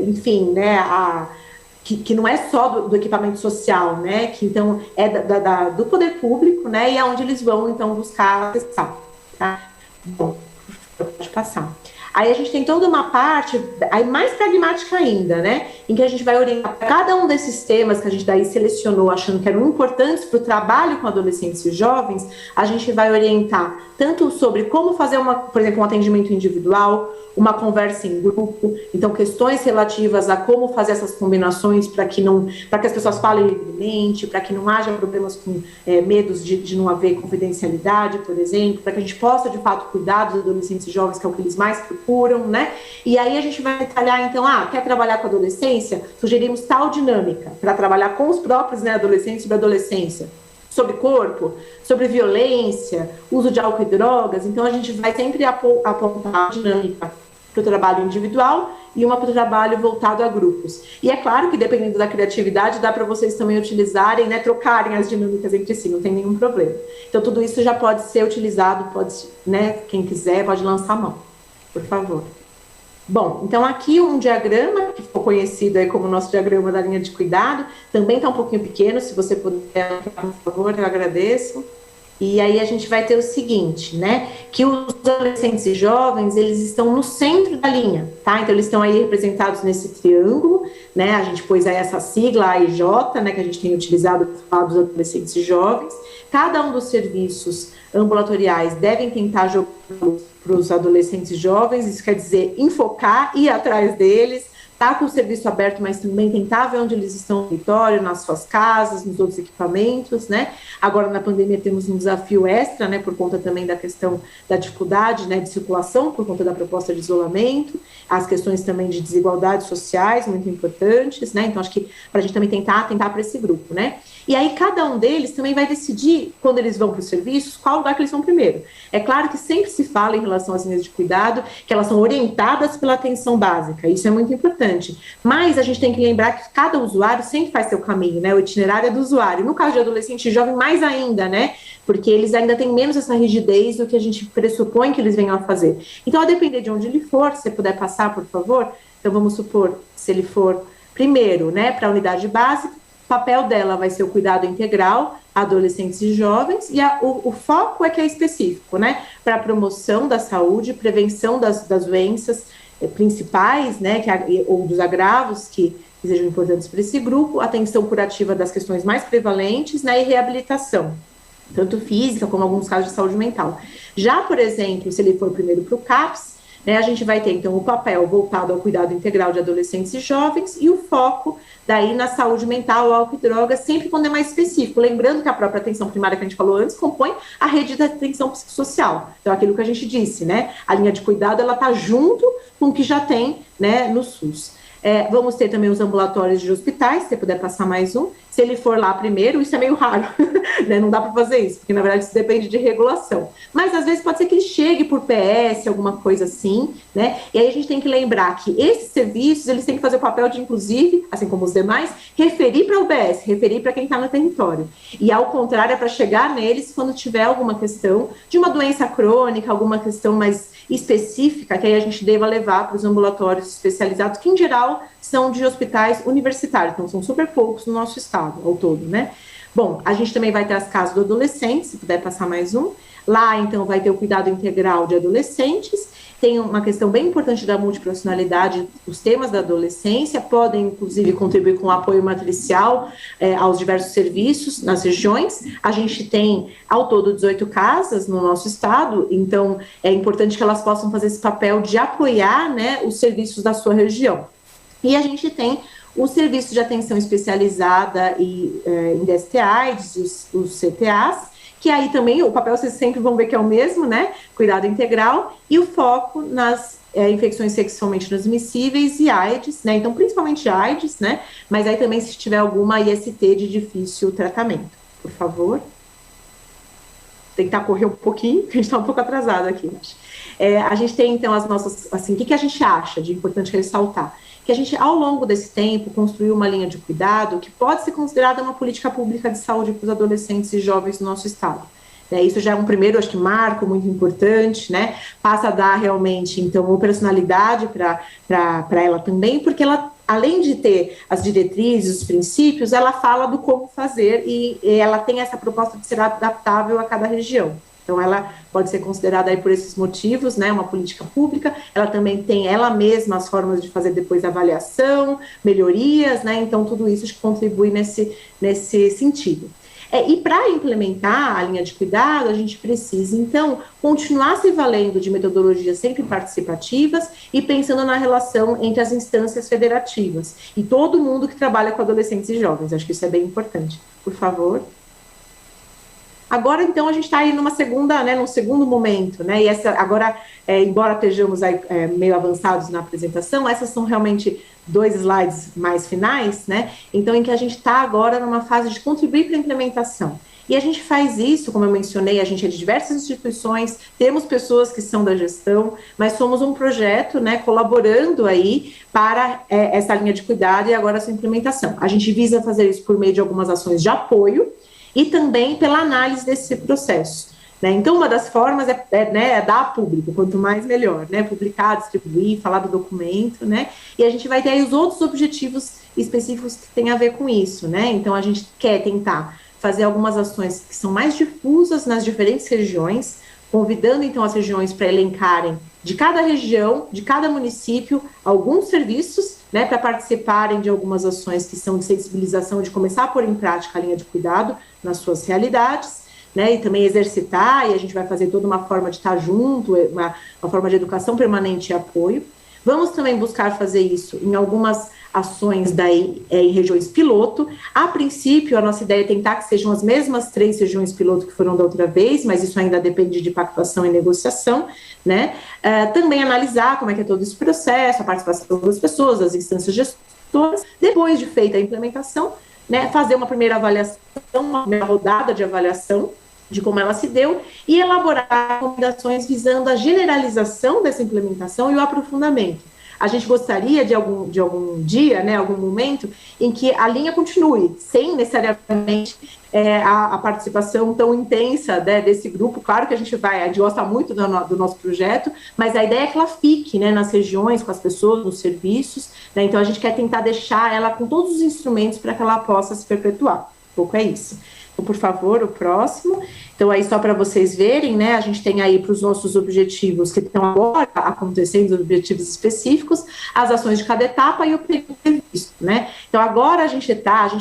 enfim, né, que não é só do equipamento social, né, que então é do poder público, né, e é onde eles vão, então, buscar acessar, tá? Bom, pode passar. Aí a gente tem toda uma parte, aí mais pragmática ainda, né, em que a gente vai orientar cada um desses temas que a gente daí selecionou, achando que eram importantes para o trabalho com adolescentes e jovens, a gente vai orientar tanto sobre como fazer, por exemplo, um atendimento individual, uma conversa em grupo, então questões relativas a como fazer essas combinações para que as pessoas falem livremente, para que não haja problemas com medos de não haver confidencialidade, por exemplo, para que a gente possa, de fato, cuidar dos adolescentes e jovens, que é o que eles mais procuram, né? E aí a gente vai detalhar, então, quer trabalhar com a adolescência? Sugerimos tal dinâmica para trabalhar com os próprios, né, adolescentes sobre adolescência, sobre corpo, sobre violência, uso de álcool e drogas. Então a gente vai sempre apontar a dinâmica para o trabalho individual e uma para o trabalho voltado a grupos. E é claro que, dependendo da criatividade, dá para vocês também utilizarem, né, trocarem as dinâmicas entre si, não tem nenhum problema. Então, tudo isso já pode ser utilizado, né, quem quiser, pode lançar a mão, por favor. Bom, então aqui um diagrama, que ficou conhecido aí como o nosso diagrama da linha de cuidado, também está um pouquinho pequeno, se você puder, por favor, eu agradeço. E aí a gente vai ter o seguinte, né, que os adolescentes e jovens, eles estão no centro da linha, tá? Então eles estão aí representados nesse triângulo, né, a gente pôs aí essa sigla AIJ, né, que a gente tem utilizado para falar dos adolescentes e jovens. Cada um dos serviços ambulatoriais devem tentar jogar para os adolescentes e jovens, isso quer dizer enfocar, ir atrás deles, tá com o serviço aberto, mas também tentar ver onde eles estão no território, nas suas casas, nos outros equipamentos, né? Agora, na pandemia, temos um desafio extra, né, por conta também da questão da dificuldade, né, de circulação, por conta da proposta de isolamento, as questões também de desigualdades sociais, muito importantes, né? Então, acho que para a gente também tentar para esse grupo, né? E aí, cada um deles também vai decidir, quando eles vão para os serviços, qual lugar que eles vão primeiro. É claro que sempre se fala em relação às linhas de cuidado, que elas são orientadas pela atenção básica, isso é muito importante. Mas a gente tem que lembrar que cada usuário sempre faz seu caminho, né? O itinerário é do usuário. No caso de adolescente e jovem, mais ainda, né? Porque eles ainda têm menos essa rigidez do que a gente pressupõe que eles venham a fazer. Então, a depender de onde ele for, se você puder passar, por favor. Então, vamos supor, se ele for primeiro, né, para a unidade básica, o papel dela vai ser o cuidado integral a adolescentes e jovens, e o foco é que é específico, né, para a promoção da saúde, prevenção das doenças principais, né, ou dos agravos que sejam importantes para esse grupo, atenção curativa das questões mais prevalentes, né, e reabilitação, tanto física como alguns casos de saúde mental. Já, por exemplo, se ele for primeiro para o CAPS, né, a gente vai ter, então, o papel voltado ao cuidado integral de adolescentes e jovens e o foco daí na saúde mental, álcool e drogas, sempre quando é mais específico. Lembrando que a própria atenção primária que a gente falou antes compõe a rede da atenção psicossocial. Então, aquilo que a gente disse, né? A linha de cuidado, ela está junto com o que já tem, né, no SUS. Vamos ter também os ambulatórios de hospitais, se você puder passar mais um. Se ele for lá primeiro, isso é meio raro, né? Não dá para fazer isso, porque na verdade isso depende de regulação. Mas às vezes pode ser que ele chegue por PS, alguma coisa assim, né? E aí a gente tem que lembrar que esses serviços, eles têm que fazer o papel de, inclusive, assim como os demais, referir para a UBS, referir para quem está no território. E ao contrário, é para chegar neles quando tiver alguma questão de uma doença crônica, alguma questão mais específica, que aí a gente deva levar para os ambulatórios especializados, que em geral são de hospitais universitários, então são super poucos no nosso estado, ao todo, né? Bom, a gente também vai ter as casas do adolescente, se puder passar mais um. Lá, então, vai ter o cuidado integral de adolescentes. Tem uma questão bem importante da multiprofissionalidade. Os temas da adolescência podem, inclusive, contribuir com o apoio matricial aos diversos serviços nas regiões. A gente tem, ao todo, 18 casas no nosso estado, então é importante que elas possam fazer esse papel de apoiar, né, os serviços da sua região. E a gente tem o serviço de atenção especializada em DST-AIDS, os CTAs, que aí também o papel vocês sempre vão ver que é o mesmo, né? Cuidado integral, e o foco nas infecções sexualmente transmissíveis e AIDS, né? Então, principalmente AIDS, né? Mas aí também se tiver alguma IST de difícil tratamento. Por favor. Tentar correr um pouquinho, que a gente está um pouco atrasado aqui. A gente tem, então, as nossas... Assim, o que a gente acha de importante ressaltar? Que a gente, ao longo desse tempo, construiu uma linha de cuidado que pode ser considerada uma política pública de saúde para os adolescentes e jovens no nosso estado. Isso já é um primeiro, acho que, marco muito importante, né? Passa a dar realmente, então, operacionalidade para ela também, porque ela, além de ter as diretrizes, os princípios, ela fala do como fazer e ela tem essa proposta de ser adaptável a cada região. Então, ela pode ser considerada aí por esses motivos, né, uma política pública. Ela também tem ela mesma as formas de fazer depois avaliação, melhorias, né, então tudo isso contribui nesse sentido. E para implementar a linha de cuidado, a gente precisa, então, continuar se valendo de metodologias sempre participativas e pensando na relação entre as instâncias federativas e todo mundo que trabalha com adolescentes e jovens. Acho que isso é bem importante. Por favor. Agora, então, a gente está aí numa segunda, né, num segundo momento, né, e agora, embora estejamos aí, meio avançados na apresentação, essas são realmente 2 slides mais finais, né, então, em que a gente está agora numa fase de contribuir para a implementação. E a gente faz isso, como eu mencionei, a gente é de diversas instituições, temos pessoas que são da gestão, mas somos um projeto, né, colaborando aí para essa linha de cuidado e agora essa implementação. A gente visa fazer isso por meio de algumas ações de apoio, e também pela análise desse processo, né? Então, uma das formas é dar a público, quanto mais melhor, né? Publicar, distribuir, falar do documento, né? E a gente vai ter aí os outros objetivos específicos que têm a ver com isso, né? Então, a gente quer tentar fazer algumas ações que são mais difusas nas diferentes regiões, convidando, então, as regiões para elencarem de cada região, de cada município, alguns serviços, né, para participarem de algumas ações que são de sensibilização, de começar a pôr em prática a linha de cuidado nas suas realidades, né, e também exercitar, e a gente vai fazer toda uma forma de estar junto, uma forma de educação permanente e apoio. Vamos também buscar fazer isso em algumas ações daí, em regiões piloto. A princípio, a nossa ideia é tentar que sejam as mesmas 3 regiões piloto que foram da outra vez, mas isso ainda depende de pactuação e negociação, né? Também analisar como é que é todo esse processo, a participação das pessoas, das instâncias gestoras. Depois de feita a implementação, né, fazer uma primeira avaliação, uma primeira rodada de avaliação de como ela se deu e elaborar recomendações visando a generalização dessa implementação e o aprofundamento. A gente gostaria de algum dia, né, algum momento, em que a linha continue, sem necessariamente a participação tão intensa, né, desse grupo. Claro que a gente gosta muito do nosso projeto, mas a ideia é que ela fique, né, nas regiões, com as pessoas, nos serviços, né, então a gente quer tentar deixar ela com todos os instrumentos para que ela possa se perpetuar. Um pouco é isso. Então, por favor, o próximo. Então, aí só para vocês verem, né, a gente tem aí para os nossos objetivos que estão agora acontecendo, os objetivos específicos, as ações de cada etapa e o período de serviço. né? Então agora a gente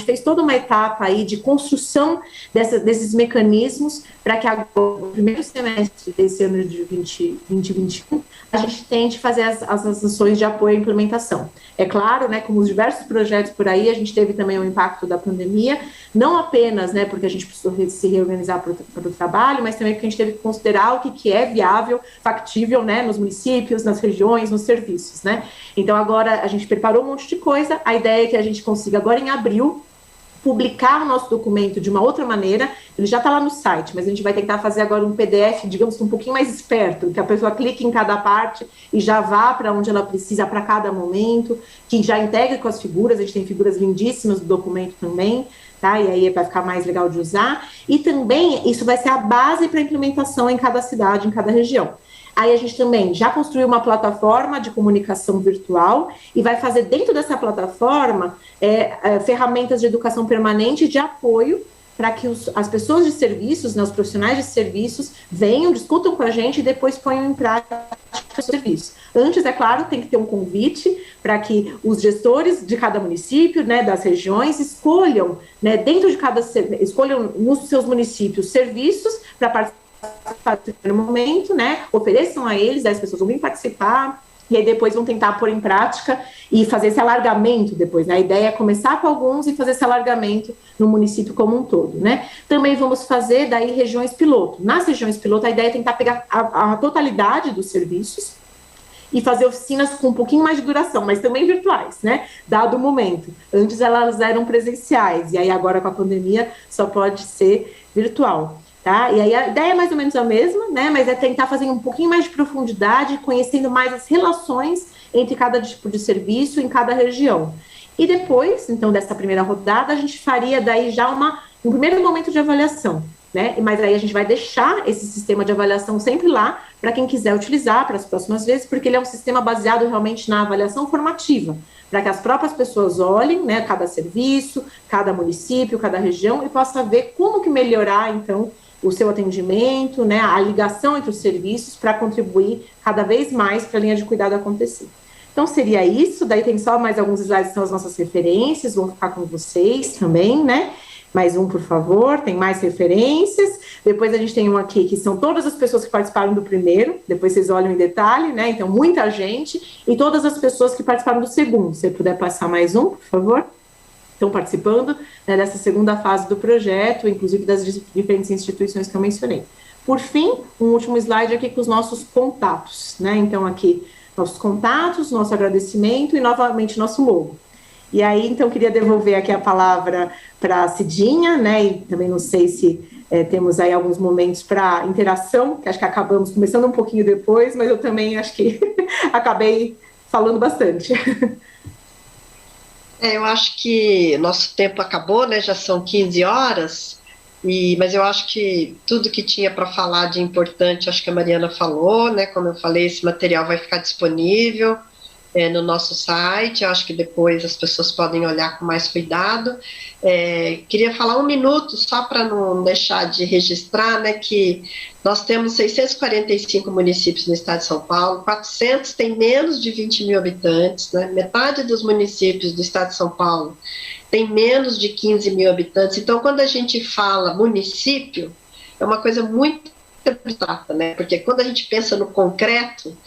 fez toda uma etapa aí de construção desses mecanismos para que agora, no primeiro semestre desse ano de 2021, a gente tente fazer as ações de apoio à implementação. É claro, né, como os diversos projetos por aí, a gente teve também o impacto da pandemia, não apenas, né, porque a gente precisou se reorganizar para o trabalho, mas também porque a gente teve que considerar o que é viável, factível, né, nos municípios, nas regiões, nos serviços, né. Então agora a gente preparou um monte de coisa, a ideia é que a gente consiga agora em abril publicar o nosso documento de uma outra maneira. Ele já está lá no site, mas a gente vai tentar fazer agora um PDF, digamos, um pouquinho mais esperto, que a pessoa clique em cada parte e já vá para onde ela precisa para cada momento, que já integre com as figuras. A gente tem figuras lindíssimas do documento também, tá? E aí vai ficar mais legal de usar. E também isso vai ser a base para a implementação em cada cidade, em cada região. Aí a gente também já construiu uma plataforma de comunicação virtual e vai fazer dentro dessa plataforma ferramentas de educação permanente de apoio para que as pessoas de serviços, né, os profissionais de serviços, venham, discutam com a gente e depois ponham em prática o serviço. Antes, é claro, tem que ter um convite para que os gestores de cada município, né, das regiões, escolham, né, escolham nos seus municípios serviços para participar no primeiro momento, né, ofereçam a eles, as pessoas vão vir participar, e aí depois vão tentar pôr em prática e fazer esse alargamento depois, né? A ideia é começar com alguns e fazer esse alargamento no município como um todo, né? Também vamos fazer daí regiões piloto. Nas regiões piloto, a ideia é tentar pegar a totalidade dos serviços e fazer oficinas com um pouquinho mais de duração, mas também virtuais, né? Dado o momento. Antes elas eram presenciais, e aí agora com a pandemia só pode ser virtual. Tá? E aí a ideia é mais ou menos a mesma, né? Mas é tentar fazer um pouquinho mais de profundidade, conhecendo mais as relações entre cada tipo de serviço em cada região. E depois, então, dessa primeira rodada, a gente faria daí já um primeiro momento de avaliação, né? Mas aí a gente vai deixar esse sistema de avaliação sempre lá para quem quiser utilizar para as próximas vezes, porque ele é um sistema baseado realmente na avaliação formativa, para que as próprias pessoas olhem, né, cada serviço, cada município, cada região, e possa ver como que melhorar, então, o seu atendimento, né, a ligação entre os serviços para contribuir cada vez mais para a linha de cuidado acontecer. Então seria isso, daí tem só mais alguns slides que são as nossas referências, vou ficar com vocês também, né, mais um por favor, tem mais referências, depois a gente tem um aqui que são todas as pessoas que participaram do primeiro, depois vocês olham em detalhe, né, então muita gente, e todas as pessoas que participaram do segundo, se você puder passar mais um, por favor. Estão participando, né, dessa segunda fase do projeto, inclusive das diferentes instituições que eu mencionei. Por fim, um último slide aqui com os nossos contatos, né? Então, aqui, nossos contatos, nosso agradecimento e, novamente, nosso logo. E aí, então, queria devolver aqui a palavra para a Cidinha, né? E também não sei se temos aí alguns momentos para interação, que acho que acabamos começando um pouquinho depois, mas eu também acho que acabei falando bastante. Eu acho que nosso tempo acabou, né? Já são 15 horas, mas eu acho que tudo que tinha para falar de importante, acho que a Mariana falou, né? Como eu falei, esse material vai ficar disponível no nosso site, eu acho que depois as pessoas podem olhar com mais cuidado. Queria falar um minuto, só para não deixar de registrar, né, que nós temos 645 municípios no estado de São Paulo, 400 têm menos de 20 mil habitantes, né, metade dos municípios do estado de São Paulo tem menos de 15 mil habitantes, então quando a gente fala município, é uma coisa muito abstrata, né, porque quando a gente pensa no concreto,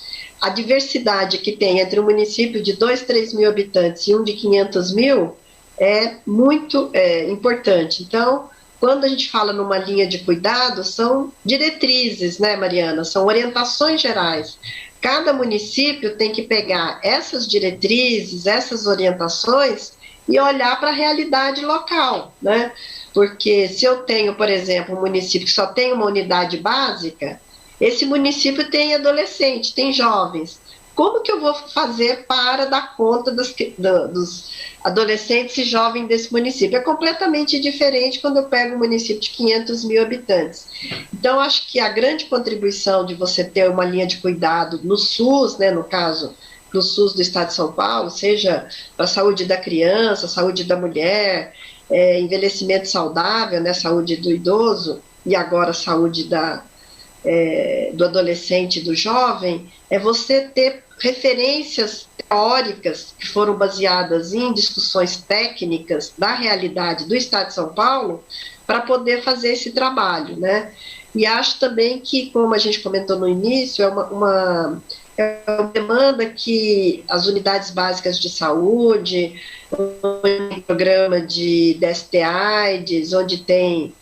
a diversidade que tem entre um município de 2, 3 mil habitantes e um de 500 mil é muito importante. Então, quando a gente fala numa linha de cuidado, são diretrizes, né, Mariana? São orientações gerais. Cada município tem que pegar essas diretrizes, essas orientações e olhar para a realidade local, né? Porque se eu tenho, por exemplo, um município que só tem uma unidade básica, esse município tem adolescente, tem jovens. Como que eu vou fazer para dar conta dos adolescentes e jovens desse município? É completamente diferente quando eu pego um município de 500 mil habitantes. Então, acho que a grande contribuição de você ter uma linha de cuidado no SUS, né, no caso, no SUS do Estado de São Paulo, seja para a saúde da criança, saúde da mulher, envelhecimento saudável, né, saúde do idoso, e agora saúde do adolescente e do jovem, é você ter referências teóricas que foram baseadas em discussões técnicas da realidade do Estado de São Paulo para poder fazer esse trabalho, né? E acho também que, como a gente comentou no início, é uma demanda que as unidades básicas de saúde, um programa de DST-AIDS, onde tem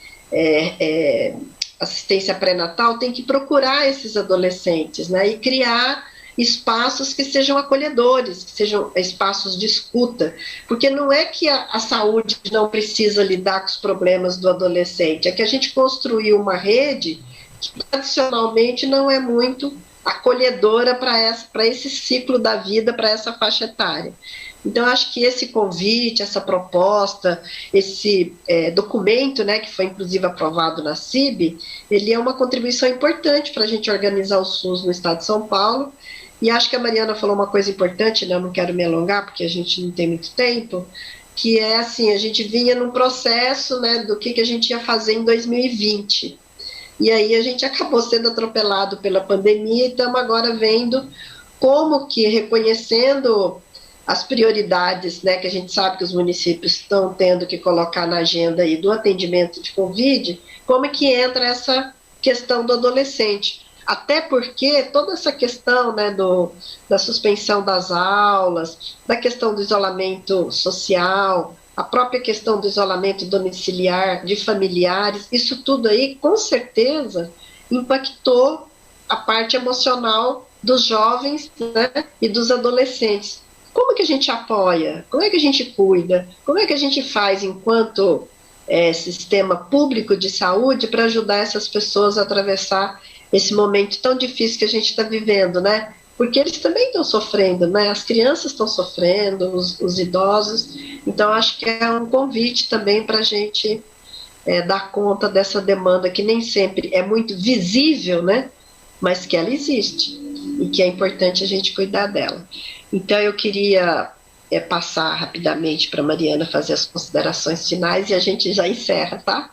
assistência pré-natal, tem que procurar esses adolescentes, né, e criar espaços que sejam acolhedores, que sejam espaços de escuta, porque não é que a saúde não precisa lidar com os problemas do adolescente, é que a gente construiu uma rede que tradicionalmente não é muito acolhedora para esse ciclo da vida, para essa faixa etária. Então, acho que esse convite, essa proposta, esse documento, né, que foi inclusive aprovado na CIB, ele é uma contribuição importante para a gente organizar o SUS no estado de São Paulo. E acho que a Mariana falou uma coisa importante, né, eu não quero me alongar, porque a gente não tem muito tempo, que é assim, a gente vinha num processo, né, do que a gente ia fazer em 2020. E aí a gente acabou sendo atropelado pela pandemia e estamos agora vendo como que, reconhecendo as prioridades, né, que a gente sabe que os municípios estão tendo que colocar na agenda aí do atendimento de Covid, como é que entra essa questão do adolescente. Até porque toda essa questão, né, da suspensão das aulas, da questão do isolamento social, a própria questão do isolamento domiciliar de familiares, isso tudo aí, com certeza, impactou a parte emocional dos jovens, né, e dos adolescentes. Como que a gente apoia? Como é que a gente cuida? Como é que a gente faz enquanto sistema público de saúde para ajudar essas pessoas a atravessar esse momento tão difícil que a gente está vivendo, né? Porque eles também estão sofrendo, né? As crianças estão sofrendo, os idosos. Então, acho que é um convite também para a gente dar conta dessa demanda que nem sempre é muito visível, né? Mas que ela existe e que é importante a gente cuidar dela. Então, eu queria passar rapidamente para a Mariana fazer as considerações finais e a gente já encerra, tá?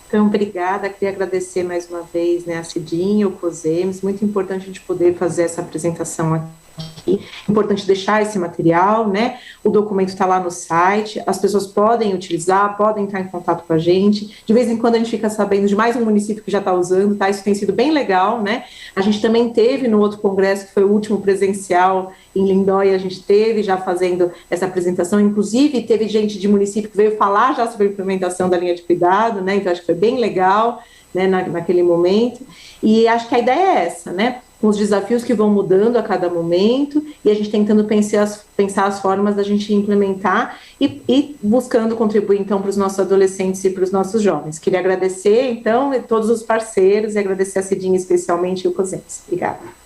Então, obrigada, queria agradecer mais uma vez, né, a Cidinha, o COSEMES, muito importante a gente poder fazer essa apresentação aqui, importante deixar esse material, né, o documento está lá no site, as pessoas podem utilizar, podem entrar em contato com a gente, de vez em quando a gente fica sabendo de mais um município que já está usando, tá, isso tem sido bem legal, né, a gente também teve no outro congresso, que foi o último presencial em Lindóia, a gente teve já fazendo essa apresentação, inclusive teve gente de município que veio falar já sobre a implementação da linha de cuidado, né, então acho que foi bem legal, né, naquele momento, e acho que a ideia é essa, né, com os desafios que vão mudando a cada momento, e a gente tentando pensar as formas da gente implementar e buscando contribuir, então, para os nossos adolescentes e para os nossos jovens. Queria agradecer, então, a todos os parceiros, e agradecer a Cidinha especialmente e o COSEMES. Obrigada.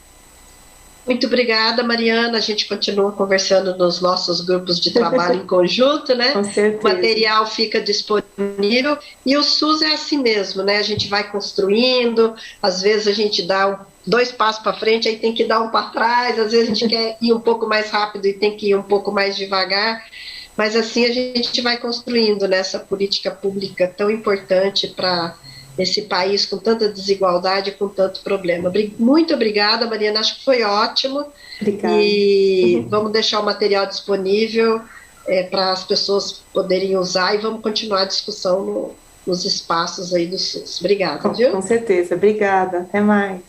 Muito obrigada, Mariana. A gente continua conversando nos nossos grupos de trabalho em conjunto, né? Com certeza. O material fica disponível e o SUS é assim mesmo, né? A gente vai construindo, às vezes a gente dá 2 passos para frente, aí tem que dar um para trás, às vezes a gente quer ir um pouco mais rápido e tem que ir um pouco mais devagar, mas assim a gente vai construindo nessa política pública tão importante para esse país com tanta desigualdade, com tanto problema. Muito obrigada, Mariana, acho que foi ótimo. Obrigada. E vamos deixar o material disponível para as pessoas poderem usar e vamos continuar a discussão nos espaços aí do SUS. Obrigada, viu? Com certeza, obrigada, até mais.